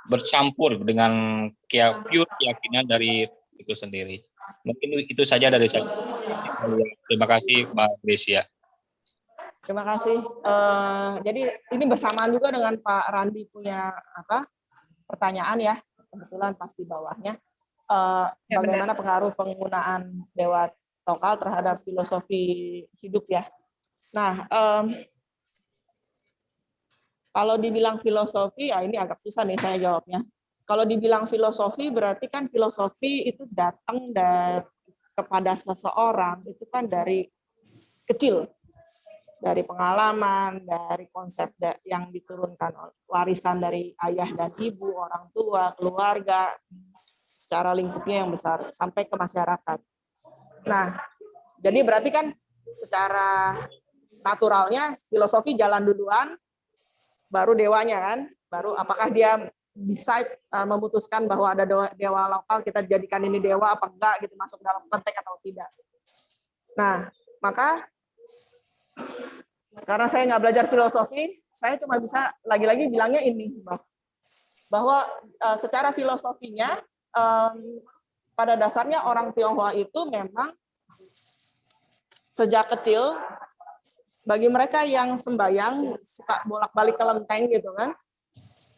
bercampur dengan pure keyakinan dari itu sendiri? Mungkin itu saja dari saya. Terima kasih Mbak Grecia. Terima kasih. Jadi ini bersamaan juga dengan Pak Randi punya pertanyaan ya, kebetulan pas di bawahnya. Bagaimana pengaruh penggunaan dewa lokal terhadap filosofi hidup ya. Nah, kalau dibilang filosofi, ya ini agak susah nih saya jawabnya. Kalau dibilang filosofi, berarti kan filosofi itu datang kepada seseorang, itu kan dari kecil. Dari pengalaman, dari konsep yang diturunkan warisan dari ayah dan ibu, orang tua, keluarga, secara lingkupnya yang besar, sampai ke masyarakat. Nah, jadi berarti kan secara naturalnya filosofi jalan duluan, baru dewanya kan, baru apakah dia bisa memutuskan bahwa ada dewa lokal, kita jadikan ini dewa apa enggak, gitu, masuk dalam konteks atau tidak. Nah, maka karena saya nggak belajar filosofi, saya cuma bisa lagi-lagi bilangnya ini, bahwa secara filosofinya, pada dasarnya orang Tionghoa itu memang sejak kecil, bagi mereka yang sembahyang suka bolak-balik ke lenteng gitu kan,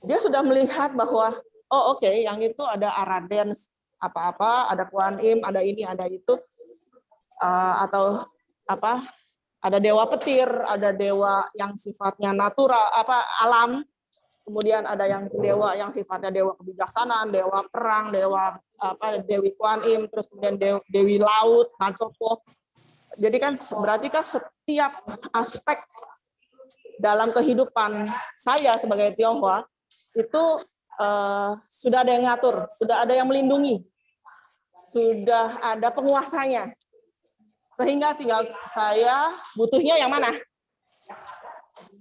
dia sudah melihat bahwa oh oke, yang itu ada Araden apa-apa, ada Kuan Im, ada ini, ada itu, atau ada dewa petir, ada dewa yang sifatnya natural, alam, kemudian ada yang dewa yang sifatnya dewa kebijaksanaan, dewa perang, dewa Dewi Kuan Im, terus kemudian Dewi Laut, Nacopo. Jadi kan berarti kan setiap aspek dalam kehidupan saya sebagai Tionghoa itu sudah ada yang ngatur, sudah ada yang melindungi, sudah ada penguasanya. Sehingga tinggal saya butuhnya yang mana.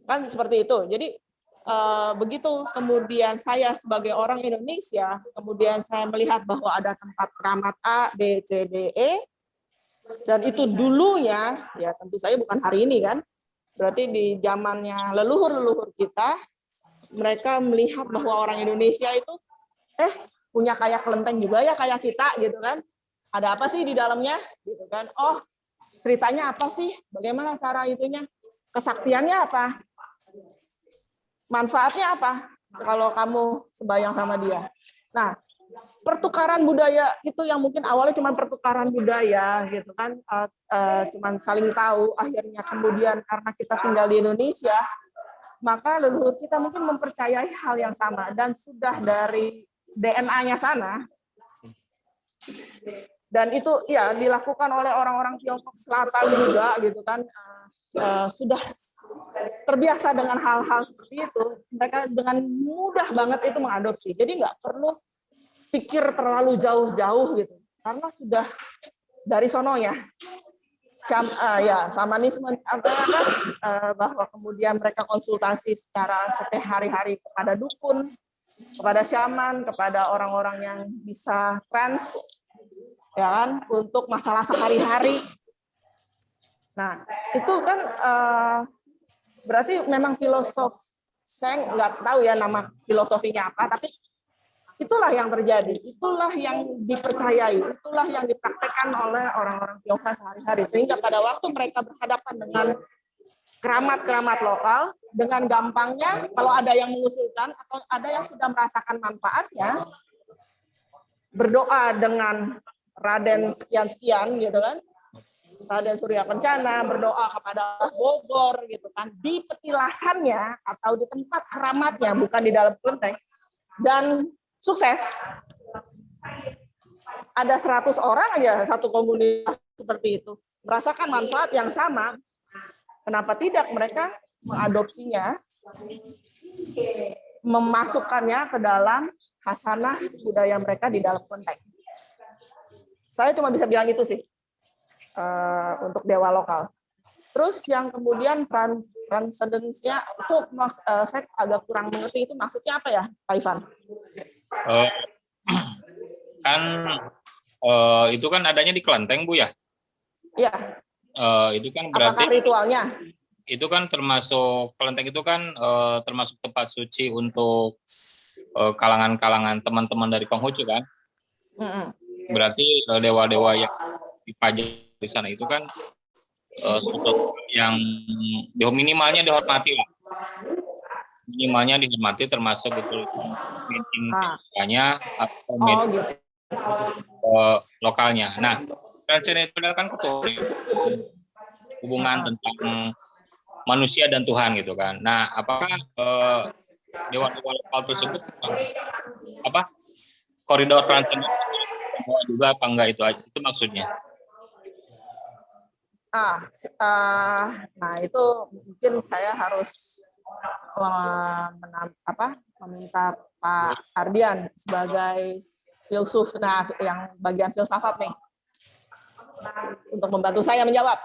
Kan seperti itu. Jadi begitu kemudian saya sebagai orang Indonesia, kemudian saya melihat bahwa ada tempat keramat A, B, C, D, E, dan itu dulunya, ya tentu saya bukan hari ini kan, berarti di zamannya leluhur-leluhur kita, mereka melihat bahwa orang Indonesia itu, punya kayak kelenteng juga ya kayak kita gitu kan, ada apa sih di dalamnya, gitu kan, oh ceritanya apa sih, bagaimana cara itunya, kesaktiannya apa, manfaatnya apa, kalau kamu sembahyang sama dia. Nah, pertukaran budaya itu yang mungkin awalnya cuma pertukaran budaya gitu kan, cuman saling tahu, akhirnya kemudian karena kita tinggal di Indonesia, maka leluhur kita mungkin mempercayai hal yang sama dan sudah dari DNA-nya sana, dan itu ya dilakukan oleh orang-orang Tiongkok Selatan juga gitu kan, sudah terbiasa dengan hal-hal seperti itu, mereka dengan mudah banget itu mengadopsi, jadi nggak perlu pikir terlalu jauh-jauh gitu, karena sudah dari sononya. Shamanisme bahwa kemudian mereka konsultasi secara setiap hari-hari kepada dukun, kepada syaman, kepada orang-orang yang bisa trans, ya kan, untuk masalah sehari-hari. Nah, itu kan berarti memang filosof, saya nggak tahu ya nama filosofinya apa, tapi itulah yang terjadi, itulah yang dipercayai, itulah yang dipraktekkan oleh orang-orang Tionghoa sehari-hari. Sehingga pada waktu mereka berhadapan dengan keramat-keramat lokal, dengan gampangnya kalau ada yang mengusulkan atau ada yang sudah merasakan manfaatnya, berdoa dengan Raden sekian-sekian gitu kan, Raden Surya Kencana, berdoa kepada Bogor gitu kan, di petilasannya atau di tempat keramatnya, bukan di dalam kelenteng, dan sukses. Ada 100 orang aja satu komunitas seperti itu merasakan manfaat yang sama. Kenapa tidak mereka mengadopsinya, memasukkannya ke dalam khasanah budaya mereka di dalam konteks. Saya cuma bisa bilang itu sih untuk dewa lokal. Terus yang kemudian transcendence-nya itu saya agak kurang mengerti, itu maksudnya apa ya, Pak Ivan? Kan itu kan adanya di kelenteng, Bu ya? Iya. Itu kan berarti apakah ritualnya? Itu kan termasuk kelenteng itu kan termasuk tempat suci untuk kalangan-kalangan teman-teman dari Konghucu kan? Berarti dewa-dewa yang dipajang di sana itu kan sesuatu yang minimalnya dihormati lah. Minimalnya dihormati, termasuk itu meeting-nya atau meeting lokalnya. Nah, transcendent itu kan hubungan tentang manusia dan Tuhan gitu kan. Nah, apakah dewa-dewa lokal tersebut apa koridor transcendent juga apa enggak, itu maksudnya? Nah itu mungkin saya harus meminta Pak Ardian sebagai filsuf, nah yang bagian filsafat nih, untuk membantu saya menjawab.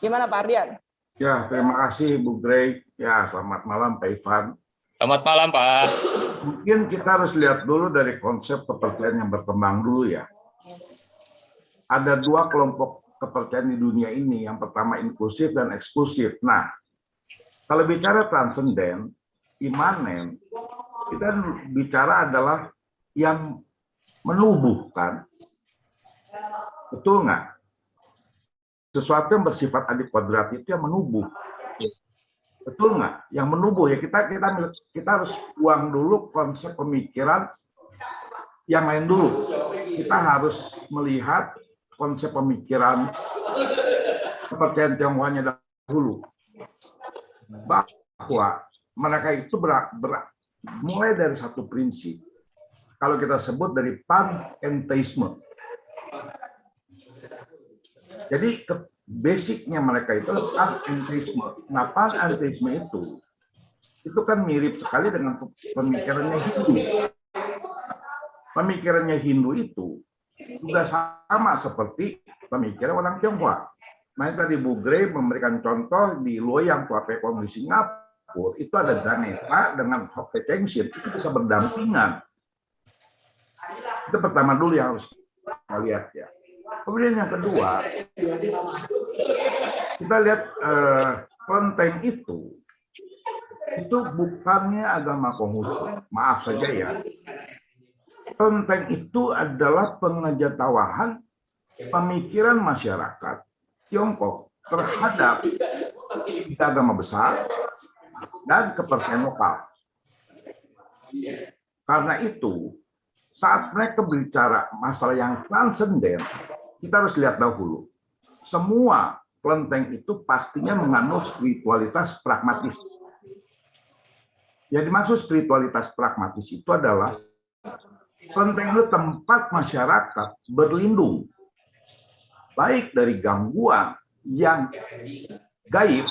Gimana Pak Ardian? Ya, terima kasih Bu Grey. Ya, selamat malam Pak Ivan. Selamat malam Pak. Mungkin kita harus lihat dulu dari konsep kepercayaan yang berkembang dulu ya. Ada dua kelompok kepercayaan di dunia ini. Yang pertama inklusif dan eksklusif. Nah, kalau bicara transenden, imanen, kita bicara adalah yang menubuhkan. Betul nggak? Sesuatu yang bersifat adik kodrat itu yang menubuh. Betul nggak? Yang menubuh ya, kita harus buang dulu konsep pemikiran yang lain dulu. Kita harus melihat konsep pemikiran kepercayaan Tionghoanya dahulu, bahwa mereka itu mulai dari satu prinsip. Kalau kita sebut dari panentheisme. Jadi basicnya mereka itu panenteisme. Nah, panenteisme itu kan mirip sekali dengan pemikirannya Hindu. Pemikirannya Hindu itu juga sama seperti pemikiran orang Tionghoa. Nah, tadi Bu Gray memberikan contoh di Loyang Tua Pekong di Singapura, itu ada Ganesha dengan Hokke Kenshin, itu bisa berdampingan. Itu pertama dulu yang harus kita lihat ya. Kemudian yang kedua, kita lihat kelenteng itu bukannya agama Konghucu, maaf saja ya. Kelenteng itu adalah pengetahuan pemikiran masyarakat Tiongkok terhadap agama besar dan kepercayaan lokal. Karena itu, saat mereka berbicara masalah yang transenden, kita harus lihat dahulu. Semua kelenteng itu pastinya mengandung spiritualitas pragmatis. Yang dimaksud spiritualitas pragmatis itu adalah kelenteng itu tempat masyarakat berlindung, baik dari gangguan yang gaib,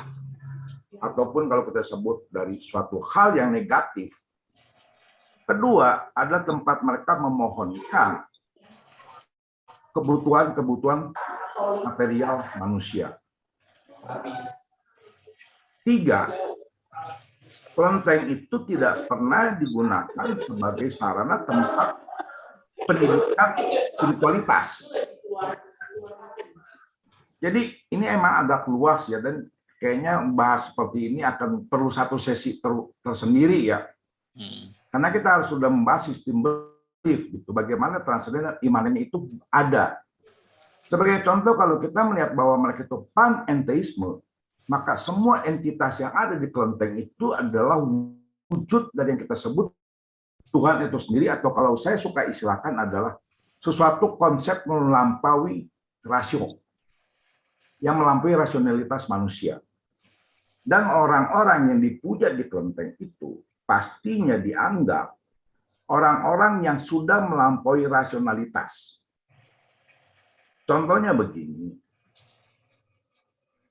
ataupun kalau kita sebut dari suatu hal yang negatif. Kedua, adalah tempat mereka memohonkan kebutuhan-kebutuhan material manusia. Tiga, kelenteng itu tidak pernah digunakan sebagai sarana tempat pendidikan spiritualitas. Jadi ini emang agak luas ya, dan kayaknya bahas seperti ini akan perlu satu sesi tersendiri ya. Karena kita harus sudah membahas sistem belief, gitu. Bagaimana transcendental imanennya itu ada. Sebagai contoh, kalau kita melihat bahwa mereka itu panenteisme, maka semua entitas yang ada di kelenteng itu adalah wujud dari yang kita sebut Tuhan itu sendiri, atau kalau saya suka istilahkan adalah sesuatu konsep melampaui rasio, yang melampaui rasionalitas manusia. Dan orang-orang yang dipuja di kelenteng itu pastinya dianggap orang-orang yang sudah melampaui rasionalitas. Contohnya begini,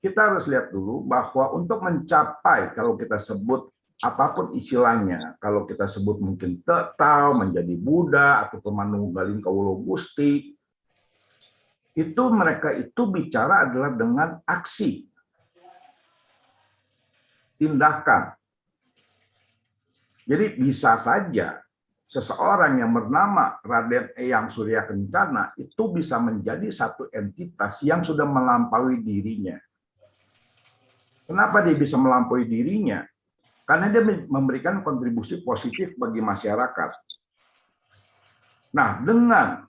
kita harus lihat dulu bahwa untuk mencapai, kalau kita sebut apapun istilahnya, kalau kita sebut mungkin tetau, menjadi Buddha, atau manunggaling kawula Gusti, itu mereka itu bicara adalah dengan aksi, tindakan. Jadi bisa saja seseorang yang bernama Raden Eyang Surya Kencana itu bisa menjadi satu entitas yang sudah melampaui dirinya. Kenapa dia bisa melampaui dirinya? Karena dia memberikan kontribusi positif bagi masyarakat. Nah, dengan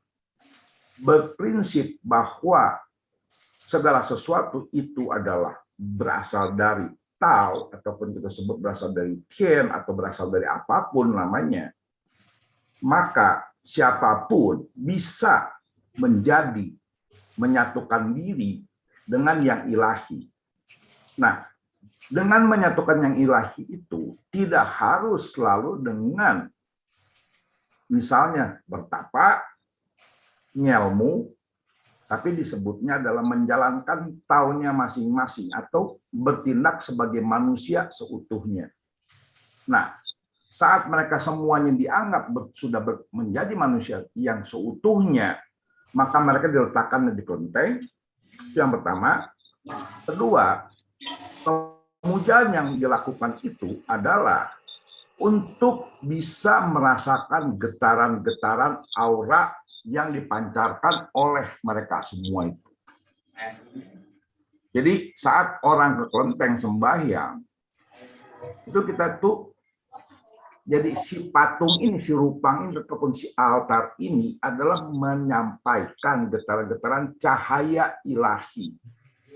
berprinsip bahwa segala sesuatu itu adalah berasal dari Tao, ataupun kita sebut berasal dari Tien, atau berasal dari apapun namanya, maka siapapun bisa menyatukan diri dengan yang ilahi. Nah, dengan menyatukan yang ilahi itu tidak harus selalu dengan misalnya bertapa, ngelmu, tapi disebutnya adalah menjalankan taunya masing-masing atau bertindak sebagai manusia seutuhnya. Nah, saat mereka semuanya dianggap sudah menjadi manusia yang seutuhnya, maka mereka diletakkan di kelenteng. Itu yang pertama. Kedua, pemujaan yang dilakukan itu adalah untuk bisa merasakan getaran-getaran aura yang dipancarkan oleh mereka semua itu. Jadi saat orang ke kelenteng sembahyang, itu kita tuh jadi si patung ini, si rupang ini, ataupun si altar ini adalah menyampaikan getaran-getaran cahaya ilahi.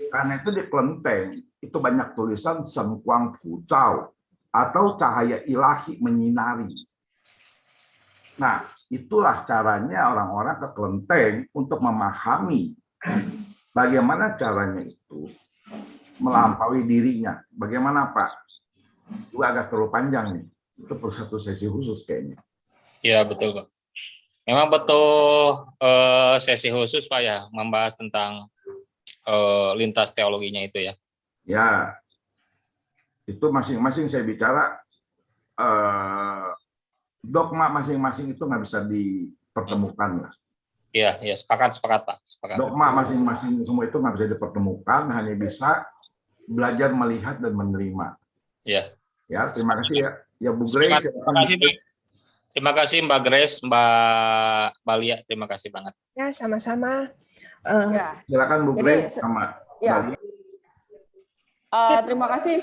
Karena itu di kelenteng itu banyak tulisan Seng Kuang Fu Cao, atau cahaya ilahi menyinari. Nah, itulah caranya orang-orang ke kelenteng untuk memahami bagaimana caranya itu melampaui dirinya. Bagaimana Pak? Juga agak terlalu panjang nih. Itu perlu satu sesi khusus kayaknya. Ya, betul Pak. Memang betul sesi khusus Pak ya, membahas tentang lintas teologinya itu ya. Ya, itu masing-masing saya bicara dogma masing-masing itu nggak bisa dipertemukan lah. Iya, ya sepakat Pak. Sepakat. Dogma masing-masing semua itu nggak bisa dipertemukan, hanya bisa belajar melihat dan menerima. Iya. Ya, terima kasih ya. Ya Bu Grace. Terima kasih, Pak. Terima kasih Mbak Grace, Mbak Balia, terima kasih banget. Ya, sama-sama. Ya. Silakan Bu Jadi, Grace sama ya. Balia. Terima kasih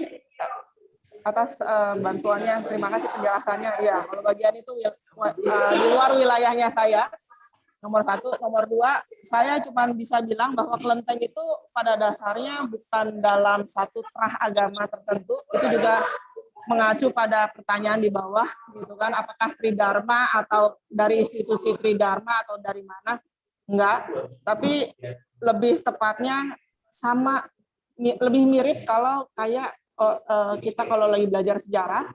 atas bantuannya, terima kasih penjelasannya. Ya, kalau bagian itu di luar wilayahnya saya. Nomor 1, nomor 2, saya cuma bisa bilang bahwa kelenteng itu pada dasarnya bukan dalam satu terah agama tertentu, itu juga mengacu pada pertanyaan di bawah, gitu kan? Apakah Tridharma atau dari institusi Tridharma atau dari mana? Enggak, tapi lebih tepatnya lebih mirip kalau kayak kita kalau lagi belajar sejarah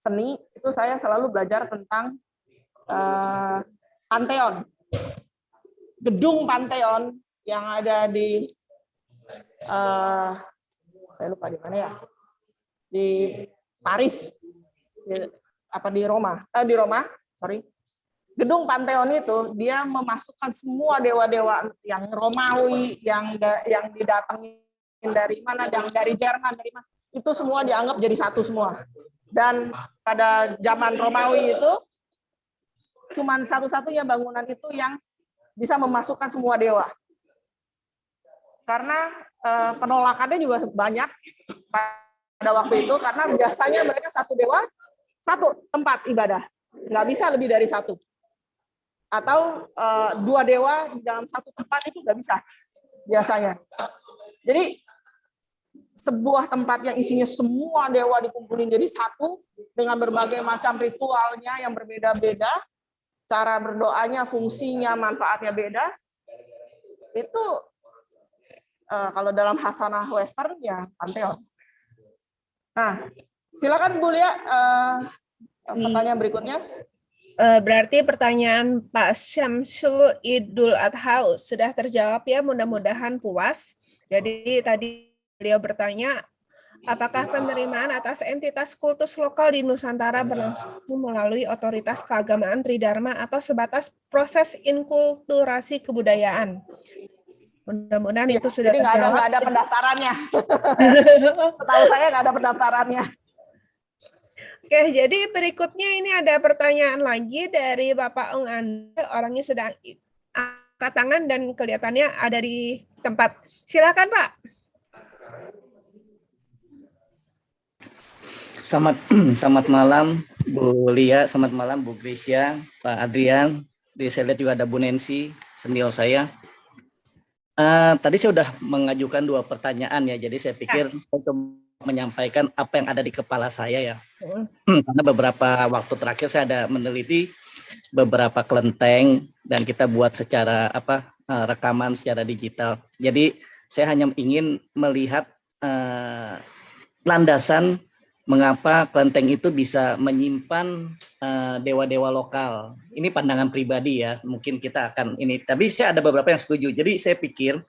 seni itu saya selalu belajar tentang Pantheon, gedung Pantheon yang ada di saya lupa di mana ya, di Paris, di Roma, gedung Pantheon itu dia memasukkan semua dewa-dewa yang Romawi, yang didatengin dari mana, dari Jerman, dari mana, itu semua dianggap jadi satu semua. Dan pada zaman Romawi itu cuman satu-satunya bangunan itu yang bisa memasukkan semua dewa. Karena penolakannya juga banyak pada waktu itu, karena biasanya mereka satu dewa, satu tempat ibadah. Nggak bisa lebih dari satu. Atau 2 dewa di dalam satu tempat itu nggak bisa biasanya. Jadi sebuah tempat yang isinya semua dewa dikumpulin jadi satu dengan berbagai macam ritualnya yang berbeda-beda, cara berdoanya, fungsinya, manfaatnya beda. Itu kalau dalam Hasanah Western ya Pantheon. Nah, silakan Bu Lia, pertanyaan berikutnya. Berarti pertanyaan Pak Syamsul Idul Adha sudah terjawab ya, mudah-mudahan puas. Jadi tadi beliau bertanya, apakah penerimaan atas entitas kultus lokal di Nusantara berlangsung melalui otoritas keagamaan Tridharma atau sebatas proses inkulturasi kebudayaan? Mudah-mudahan itu sudah jadi terjawab. nggak ada pendaftarannya. Setahu saya nggak ada pendaftarannya. Oke, jadi berikutnya ini ada pertanyaan lagi dari Bapak Ung Ande. Orangnya sedang angkat tangan dan kelihatannya ada di tempat. Silakan Pak. Selamat malam Bu Lia, selamat malam Bu Gracia, Pak Adrian. Di saya lihat juga ada Bu Nancy, senior saya. Tadi saya sudah mengajukan 2 pertanyaan ya, jadi saya pikir saya coba menyampaikan apa yang ada di kepala saya ya. Karena beberapa waktu terakhir saya ada meneliti beberapa kelenteng dan kita buat secara rekaman secara digital. Jadi saya hanya ingin melihat landasan mengapa kelenteng itu bisa menyimpan dewa-dewa lokal. Ini pandangan pribadi ya, mungkin kita akan ini. Tapi saya ada beberapa yang setuju. Jadi saya pikir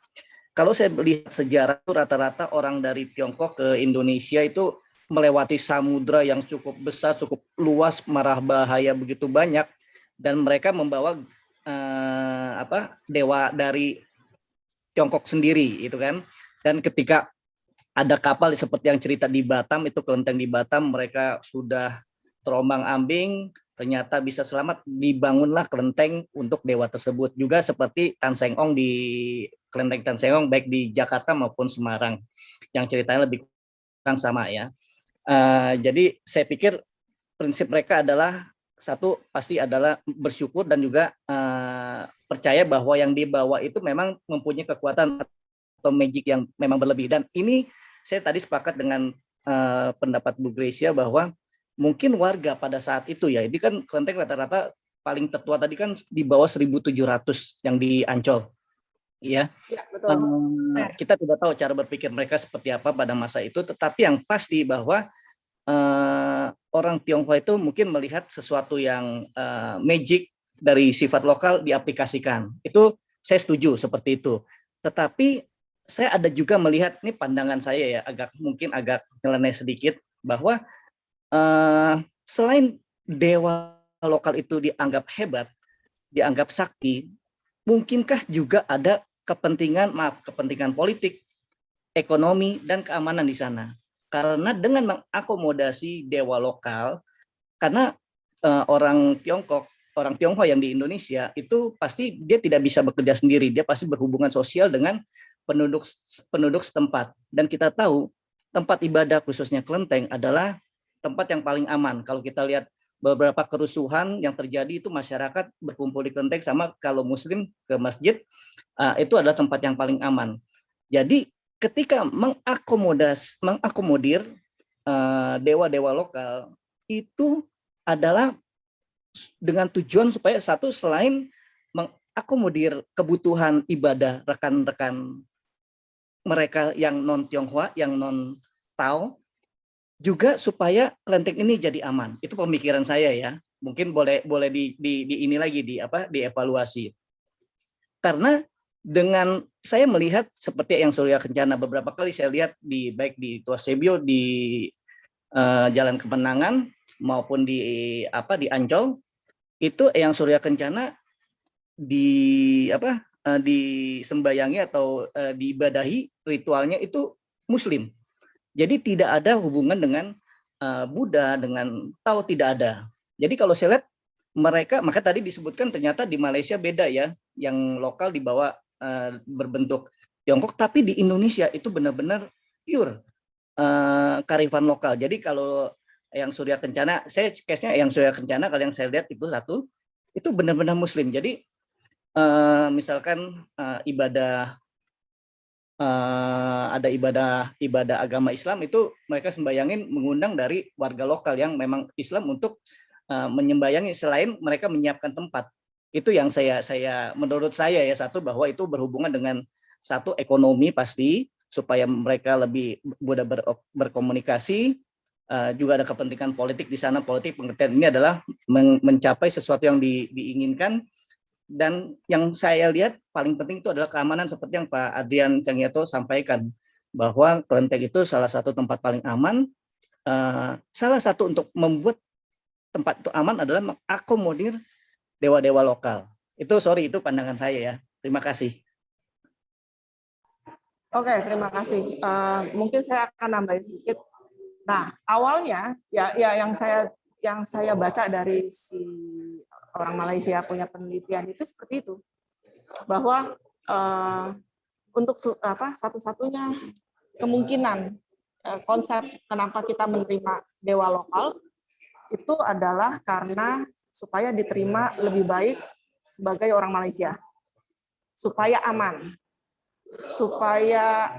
kalau saya melihat sejarah itu rata-rata orang dari Tiongkok ke Indonesia itu melewati samudra yang cukup besar, cukup luas, marah bahaya begitu banyak, dan mereka membawa dewa dari Tiongkok sendiri, itu kan. Dan ketika ada kapal seperti yang cerita di Batam, itu kelenteng di Batam, mereka sudah terombang-ambing, ternyata bisa selamat, dibangunlah kelenteng untuk dewa tersebut. Juga seperti Tan Seng Ong di kelenteng Tan Seng Ong, baik di Jakarta maupun Semarang, yang ceritanya lebih kurang sama ya. Jadi saya pikir prinsip mereka adalah, satu pasti adalah bersyukur dan juga percaya bahwa yang dibawa itu memang mempunyai kekuatan atau magic yang memang berlebih. Dan ini saya tadi sepakat dengan pendapat Bu Gracia bahwa mungkin warga pada saat itu ya, ini kan kelenteng rata-rata paling tertua tadi kan di bawah 1.700 yang di Ancol. Ya, betul. Kita tidak tahu cara berpikir mereka seperti apa pada masa itu, tetapi yang pasti bahwa orang Tionghoa itu mungkin melihat sesuatu yang magic dari sifat lokal diaplikasikan. Itu saya setuju seperti itu. Tetapi saya ada juga melihat, ini pandangan saya ya, mungkin agak nyeleneh sedikit, bahwa selain dewa lokal itu dianggap hebat, dianggap sakti, mungkinkah juga ada kepentingan politik, ekonomi, dan keamanan di sana? Karena dengan mengakomodasi dewa lokal, karena orang Tionghoa yang di Indonesia itu pasti dia tidak bisa bekerja sendiri, dia pasti berhubungan sosial dengan penduduk setempat. Dan kita tahu tempat ibadah khususnya kelenteng adalah tempat yang paling aman. Kalau kita lihat beberapa kerusuhan yang terjadi itu masyarakat berkumpul di kelenteng, sama kalau muslim ke masjid, itu adalah tempat yang paling aman. Jadi ketika mengakomodir dewa-dewa lokal itu adalah dengan tujuan supaya satu, selain mengakomodir kebutuhan ibadah rekan-rekan mereka yang non Tionghoa, yang non Tao, juga supaya kelenteng ini jadi aman. Itu pemikiran saya ya. Mungkin boleh ini lagi dievaluasi. Karena dengan saya melihat seperti yang Surya Kencana, beberapa kali saya lihat baik di Tua Sebio, di Jalan Kemenangan maupun di Ancol, itu yang Surya Kencana disembayangi atau diibadahi, ritualnya itu Muslim. Jadi tidak ada hubungan dengan Buddha, dengan Tao, tidak ada. Jadi kalau saya lihat mereka, maka tadi disebutkan ternyata di Malaysia beda ya, yang lokal dibawa berbentuk Tiongkok, tapi di Indonesia itu benar-benar pure kearifan lokal. Jadi kalau yang Surya Kencana, saya case-nya yang Surya Kencana, kalau yang saya lihat itu satu, itu benar-benar Muslim. Jadi misalkan ada ibadah agama Islam, itu mereka sembayangin mengundang dari warga lokal yang memang Islam untuk menyembayangi, selain mereka menyiapkan tempat. Itu yang menurut saya ya, satu, bahwa itu berhubungan dengan satu, ekonomi pasti, supaya mereka lebih mudah berkomunikasi. Juga ada kepentingan politik di sana. Politik pengertian ini adalah mencapai sesuatu yang diinginkan. Dan yang saya lihat paling penting itu adalah keamanan, seperti yang Pak Adrian Cangyato sampaikan, bahwa kelenteng itu salah satu tempat paling aman. Salah satu untuk membuat tempat itu aman adalah mengakomodir dewa-dewa lokal. Itu pandangan saya ya. Terima kasih. Oke, terima kasih. Mungkin saya akan nambahin sedikit. Nah, awalnya ya yang saya baca dari si orang Malaysia punya penelitian itu seperti itu, bahwa untuk satu-satunya kemungkinan konsep kenapa kita menerima dewa lokal itu adalah karena supaya diterima lebih baik sebagai orang Malaysia, supaya aman, supaya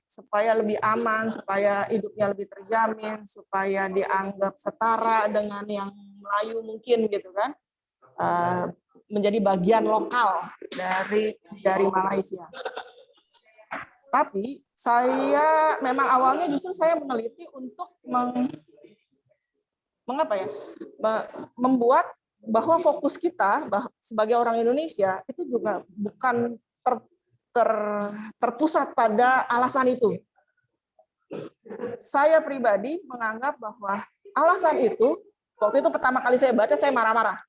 supaya lebih aman, supaya hidupnya lebih terjamin, supaya dianggap setara dengan yang Melayu mungkin gitu kan, menjadi bagian lokal dari Malaysia. Tapi saya memang awalnya justru saya meneliti untuk membuat bahwa fokus kita sebagai orang Indonesia itu juga bukan terpusat pada alasan itu. Saya pribadi menganggap bahwa alasan itu, waktu itu pertama kali saya baca, saya marah-marah.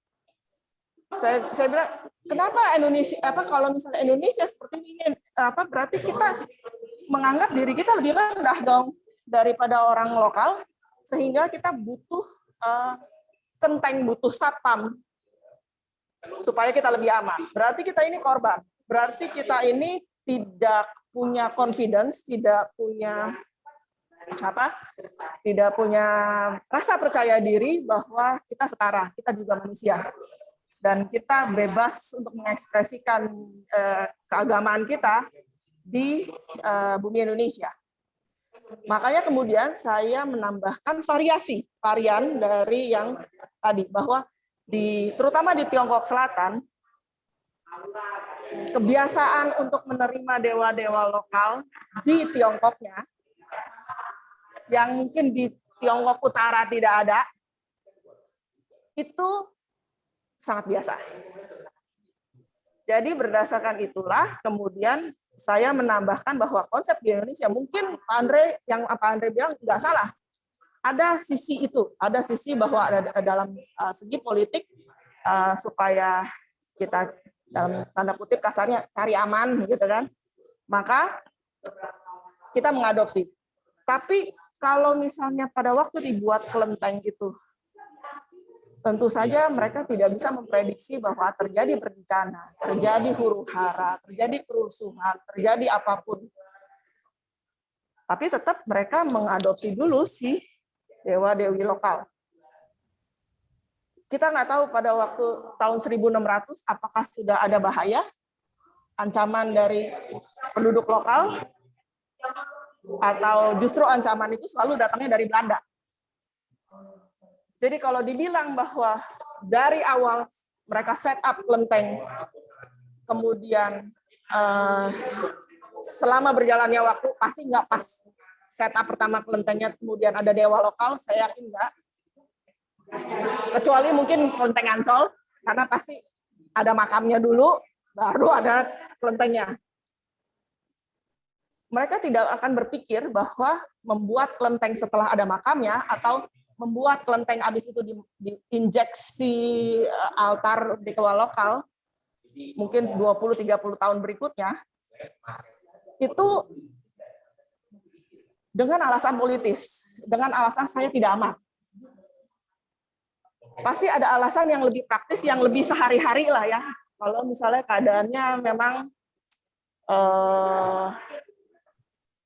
Saya bilang, kenapa Indonesia, kalau misalnya Indonesia seperti ini, berarti kita menganggap diri kita lebih rendah dong daripada orang lokal, sehingga kita butuh centeng, butuh satpam supaya kita lebih aman. Berarti kita ini korban. Berarti kita ini tidak punya confidence, tidak punya rasa percaya diri bahwa kita setara, kita juga manusia. Dan kita bebas untuk mengekspresikan keagamaan kita di bumi Indonesia. Makanya kemudian saya menambahkan varian dari yang tadi, bahwa terutama di Tiongkok Selatan, kebiasaan untuk menerima dewa-dewa lokal di Tiongkoknya, yang mungkin di Tiongkok Utara tidak ada, itu sangat biasa. Jadi berdasarkan itulah kemudian saya menambahkan bahwa konsep di Indonesia mungkin Pak Andre yang Pak Andre bilang nggak salah. Ada sisi itu, ada sisi bahwa ada dalam segi politik supaya kita dalam tanda kutip kasarnya cari aman gitu kan. Maka kita mengadopsi. Tapi kalau misalnya pada waktu dibuat kelenteng itu, tentu saja mereka tidak bisa memprediksi bahwa terjadi bencana, terjadi huru-hara, terjadi kerusuhan, terjadi apapun. Tapi tetap mereka mengadopsi dulu si dewa-dewi lokal. Kita nggak tahu pada waktu tahun 1600 apakah sudah ada bahaya, ancaman dari penduduk lokal, atau justru ancaman itu selalu datangnya dari Belanda. Jadi kalau dibilang bahwa dari awal mereka set up kelenteng, kemudian selama berjalannya waktu pasti nggak pas set up pertama kelentengnya, kemudian ada dewa lokal, saya yakin nggak. Kecuali mungkin kelenteng Ancol, karena pasti ada makamnya dulu, baru ada kelentengnya. Mereka tidak akan berpikir bahwa membuat kelenteng setelah ada makamnya atau membuat kelenteng habis itu diinjeksi altar di dewa lokal mungkin 20-30 tahun berikutnya itu dengan alasan politis, dengan alasan saya tidak aman. Pasti ada alasan yang lebih praktis, yang lebih sehari-hari lah ya. Kalau misalnya keadaannya memang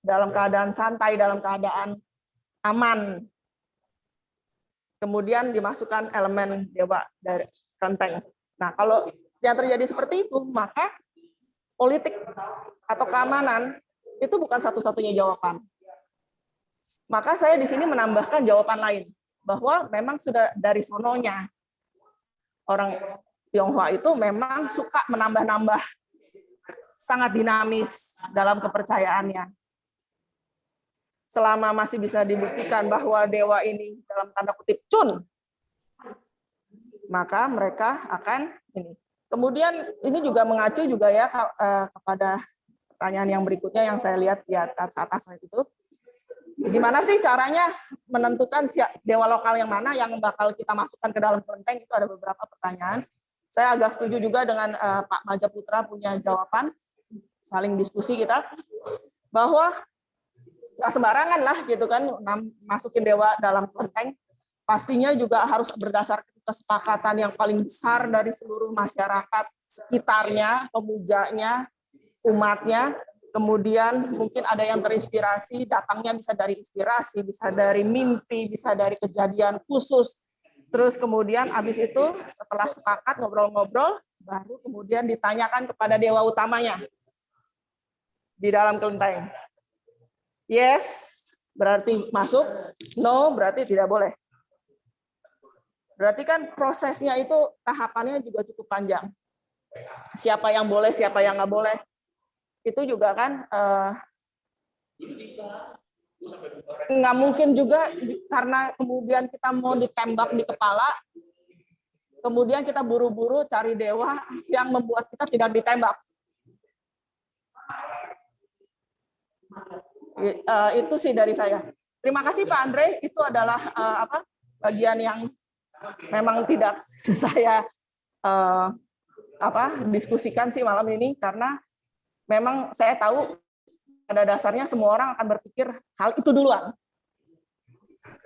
dalam keadaan santai, dalam keadaan aman, kemudian dimasukkan elemen dewa dari kelenteng. Nah, kalau yang terjadi seperti itu, maka politik atau keamanan itu bukan satu-satunya jawaban. Maka saya di sini menambahkan jawaban lain, bahwa memang sudah dari sononya orang Tionghoa itu memang suka menambah-nambah, sangat dinamis dalam kepercayaannya. Selama masih bisa dibuktikan bahwa dewa ini dalam tanda kutip cun, maka mereka akan ini. Kemudian ini juga mengacu juga ya kepada pertanyaan yang berikutnya yang saya lihat di atas itu. Gimana sih caranya menentukan dewa lokal yang mana yang bakal kita masukkan ke dalam kelenteng? Itu ada beberapa pertanyaan. Saya agak setuju juga dengan Pak Majaputra punya jawaban, saling diskusi kita, bahwa nggak sembarangan lah gitu kan masukin dewa dalam kelenteng, pastinya juga harus berdasarkan kesepakatan yang paling besar dari seluruh masyarakat sekitarnya, pemujanya, umatnya. Kemudian mungkin ada yang terinspirasi, datangnya bisa dari inspirasi, bisa dari mimpi, bisa dari kejadian khusus. Terus kemudian habis itu setelah sepakat ngobrol-ngobrol, baru kemudian ditanyakan kepada dewa utamanya di dalam kelenteng. Yes, berarti masuk. No, berarti tidak boleh. Berarti kan prosesnya itu tahapannya juga cukup panjang. Siapa yang boleh, siapa yang nggak boleh. Itu juga kan nggak mungkin juga karena kemudian kita mau ditembak di kepala, kemudian kita buru-buru cari dewa yang membuat kita tidak ditembak. Itu sih dari saya. Terima kasih Pak Andre. Itu adalah bagian yang memang tidak saya diskusikan sih malam ini karena memang saya tahu pada dasarnya semua orang akan berpikir hal itu duluan.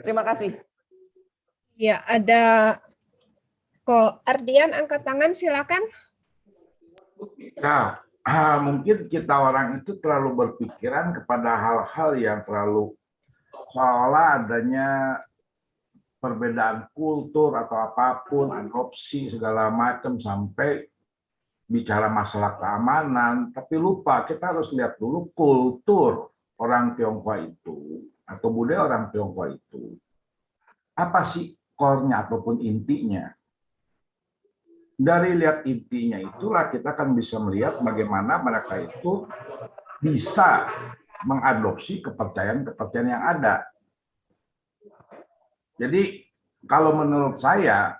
Terima kasih. Ya, ada kok Ardian angkat tangan, silakan. Nah, mungkin kita orang itu terlalu berpikiran kepada hal-hal yang terlalu seolah adanya perbedaan kultur atau apapun, adopsi segala macam sampai bicara masalah keamanan, tapi lupa kita harus lihat dulu kultur orang Tionghoa itu atau budaya orang Tionghoa itu apa sih core-nya ataupun intinya. Dari lihat intinya itulah kita akan bisa melihat bagaimana mereka itu bisa mengadopsi kepercayaan-kepercayaan yang ada. Jadi kalau menurut saya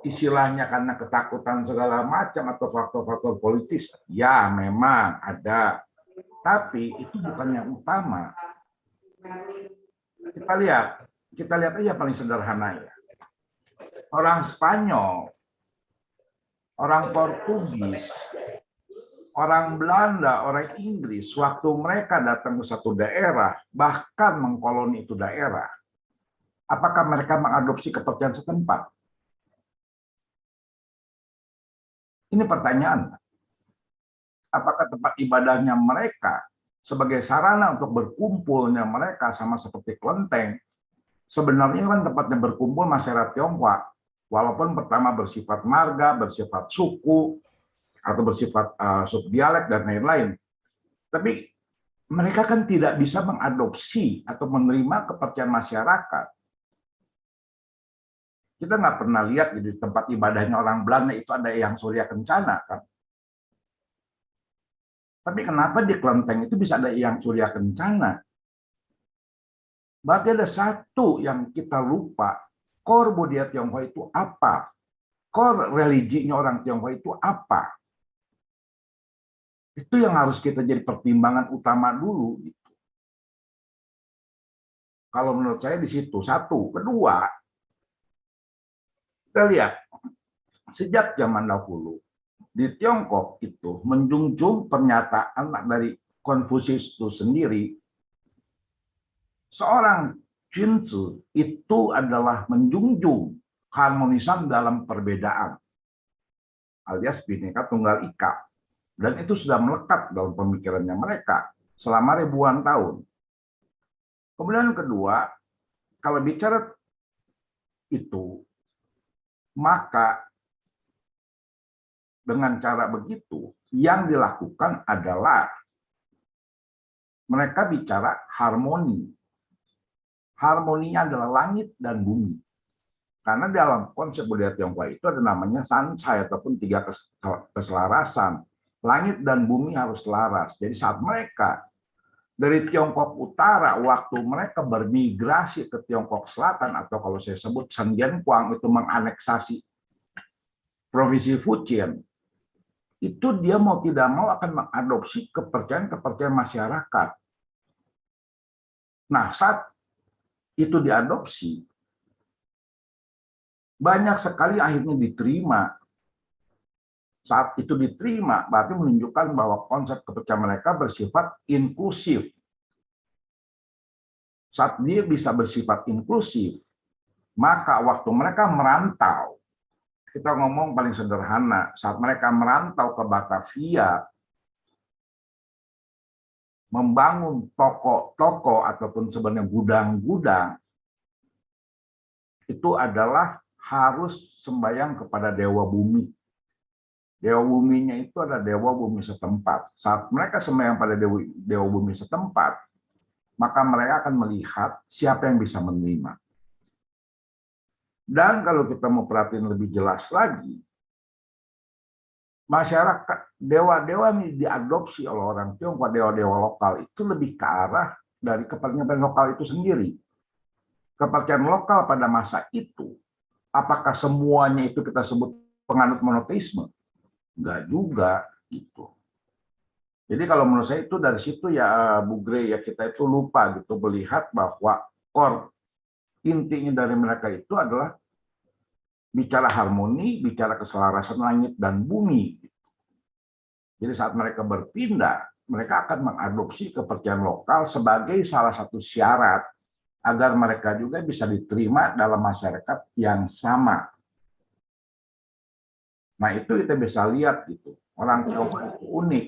istilahnya karena ketakutan segala macam atau faktor-faktor politis, ya memang ada. Tapi itu bukan yang utama. Kita lihat aja paling sederhana ya. Orang Spanyol, orang Portugis, orang Belanda, orang Inggris, waktu mereka datang ke satu daerah, bahkan mengkoloni itu daerah, apakah mereka mengadopsi kepercayaan setempat? Ini pertanyaan. Apakah tempat ibadahnya mereka sebagai sarana untuk berkumpulnya mereka sama seperti kelenteng? Sebenarnya kan tempatnya berkumpul masyarakat Tionghoa, walaupun pertama bersifat marga, bersifat suku, atau bersifat subdialek dan lain-lain. Tapi mereka kan tidak bisa mengadopsi atau menerima kepercayaan masyarakat. Kita nggak pernah lihat di tempat ibadahnya orang Belanda itu ada yang Surya Kencana, kan? Tapi kenapa di kelenteng itu bisa ada yang Surya Kencana? Berarti ada satu yang kita lupa, core budaya Tionghoa itu apa? Core religinya orang Tionghoa itu apa? Itu yang harus kita jadi pertimbangan utama dulu. Gitu. Kalau menurut saya di situ, satu. Kedua, kita lihat, sejak zaman dahulu, di Tiongkok itu menjunjung pernyataan dari Konfusius itu sendiri, seorang Junzi itu adalah menjunjung keharmonisan dalam perbedaan, alias Bhinneka Tunggal Ika. Dan itu sudah melekat dalam pemikirannya mereka selama ribuan tahun. Kemudian kedua, kalau bicara itu, maka dengan cara begitu, yang dilakukan adalah mereka bicara harmoni. Harmoninya adalah langit dan bumi. Karena dalam konsep budaya Tionghoa itu ada namanya sansai ataupun 3 keselarasan. Langit dan bumi harus selaras. Jadi saat mereka dari Tiongkok Utara, waktu mereka bermigrasi ke Tiongkok Selatan, atau kalau saya sebut Sendian Kuang itu menganeksasi Provinsi Fujian, itu dia mau tidak mau akan mengadopsi kepercayaan masyarakat. Nah, saat itu diadopsi, banyak sekali akhirnya diterima. Saat itu diterima, berarti menunjukkan bahwa konsep kepercayaan mereka bersifat inklusif. Saat dia bisa bersifat inklusif, maka waktu mereka merantau, kita ngomong paling sederhana, saat mereka merantau ke Batavia, membangun toko-toko ataupun sebenarnya gudang-gudang, itu adalah harus sembahyang kepada Dewa Bumi. Dewa buminya itu adalah dewa bumi setempat. Saat mereka sembahyang pada dewa bumi setempat, maka mereka akan melihat siapa yang bisa menerima. Dan kalau kita mau perhatiin lebih jelas lagi, masyarakat dewa-dewa ini diadopsi oleh orang Tionghoa, dewa-dewa lokal itu lebih ke arah dari kepercayaan lokal itu sendiri. Kepercayaan lokal pada masa itu, apakah semuanya itu kita sebut penganut monoteisme? Enggak juga gitu. Jadi kalau menurut saya itu dari situ ya Bu Gray, ya kita itu lupa gitu melihat bahwa core intinya dari mereka itu adalah bicara harmoni, bicara keselarasan langit dan bumi. Jadi saat mereka berpindah, mereka akan mengadopsi kepercayaan lokal sebagai salah satu syarat agar mereka juga bisa diterima dalam masyarakat yang sama. Nah, itu kita bisa lihat gitu. Orang Tionghoa itu unik.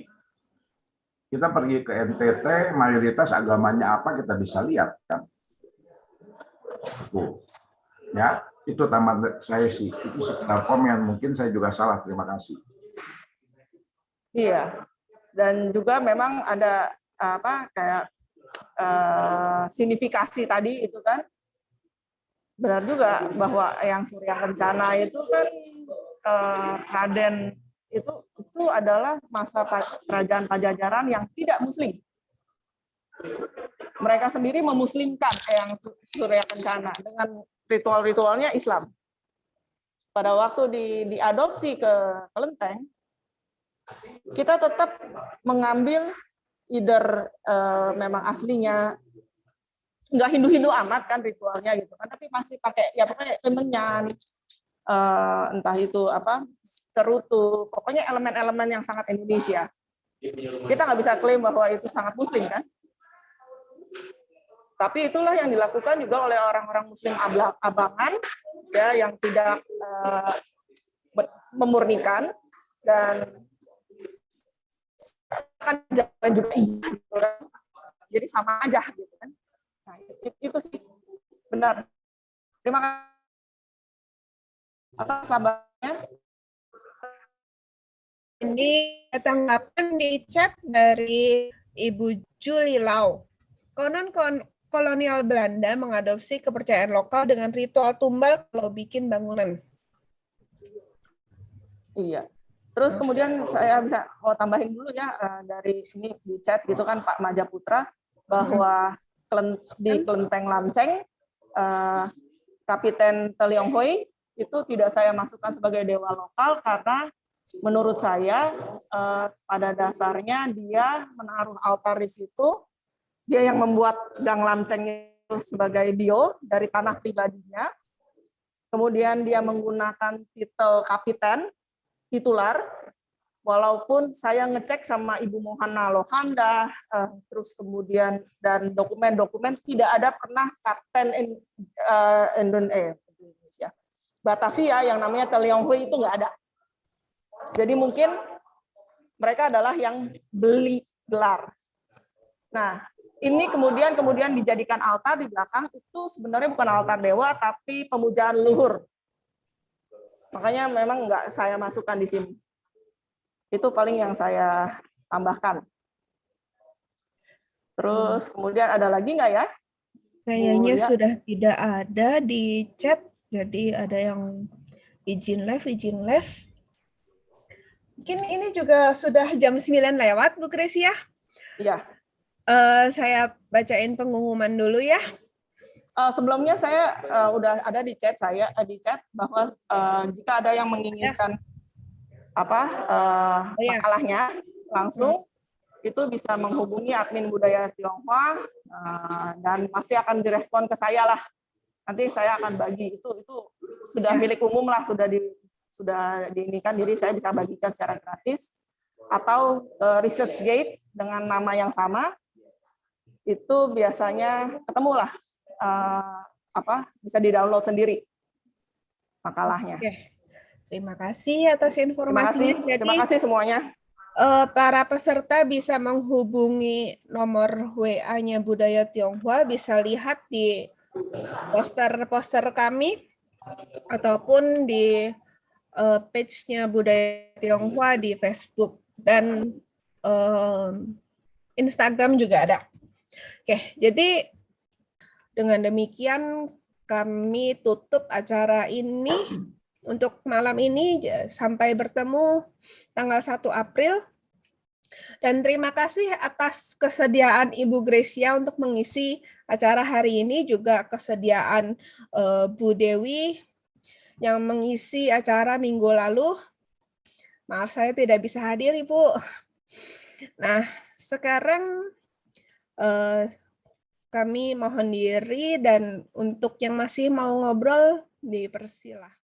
Kita pergi ke NTT, mayoritas agamanya apa kita bisa lihat kan. Tuh. Ya, itu tamat saya sih. Itu sekedar komen, mungkin saya juga salah. Terima kasih. Iya. Dan juga memang ada apa kayak signifikasi tadi itu kan. Benar juga bahwa yang Surya Kencana itu kan Raden itu adalah masa kerajaan Pajajaran yang tidak muslim. Mereka sendiri memuslimkan yang Surya Kencana dengan ritual-ritualnya Islam. pada waktu diadopsi ke kelenteng, kita tetap mengambil either memang aslinya nggak Hindu-Hindu amat kan ritualnya gitu kan, tapi masih pakai ya pokoknya kemenyan, entah itu apa cerutu, pokoknya elemen-elemen yang sangat Indonesia. Kita nggak bisa klaim bahwa itu sangat Muslim kan, tapi itulah yang dilakukan juga oleh orang-orang Muslim abangan ya, yang tidak memurnikan dan kan jangan juga gitu kan. Jadi sama aja gitu kan. Nah, itu sih benar. Terima kasih atas sabarnya. Ini tanggapan di chat dari Ibu Julie Lau. Konon kolonial Belanda mengadopsi kepercayaan lokal dengan ritual tumbal kalau bikin bangunan. Iya. Terus kemudian saya bisa mau tambahin dulu ya dari ini di chat gitu kan Pak Majaputra, bahwa di Kelenteng Lamceng Kapiten Telionghui itu tidak saya masukkan sebagai dewa lokal karena menurut saya pada dasarnya dia menaruh altar di situ, dia yang membuat Gang Lamceng itu sebagai bio dari tanah pribadinya, kemudian dia menggunakan titel kapiten, titular, walaupun saya ngecek sama Ibu Mohana Lohanda, terus kemudian dan dokumen-dokumen tidak ada pernah Kapten Indonesia Batavia yang namanya Telionghui itu nggak ada. Jadi mungkin mereka adalah yang beli gelar. Nah, ini kemudian dijadikan altar di belakang, itu sebenarnya bukan altar dewa, tapi pemujaan luhur. Makanya memang nggak saya masukkan di sini. Itu paling yang saya tambahkan. Terus kemudian ada lagi nggak ya? Kayaknya sudah tidak ada di chat, jadi ada yang izin live. Mungkin ini juga sudah jam 9 lewat, Bu Gracia. Iya. Saya bacain pengumuman dulu ya. Sebelumnya saya udah ada di chat bahwa jika ada yang menginginkan makalahnya langsung itu bisa menghubungi admin budaya Tionghoa dan pasti akan direspon ke saya lah. Nanti saya akan bagi itu sudah milik umum lah, sudah diinikan, jadi saya bisa bagikan secara gratis, atau ResearchGate dengan nama yang sama itu biasanya ketemulah bisa di-download sendiri makalahnya. Oke. Terima kasih atas informasinya. Terima kasih semuanya. Para peserta bisa menghubungi nomor WA-nya Budaya Tionghoa, bisa lihat di poster kami ataupun di page-nya Budaya Tionghoa di Facebook dan Instagram juga ada. Oke, jadi dengan demikian kami tutup acara ini untuk malam ini. Sampai bertemu tanggal 1 April. Dan terima kasih atas kesediaan Ibu Gracia untuk mengisi acara hari ini, juga kesediaan Bu Dewi yang mengisi acara minggu lalu. Maaf saya tidak bisa hadir, Ibu. Nah, sekarang kami mohon diri, dan untuk yang masih mau ngobrol dipersilakan.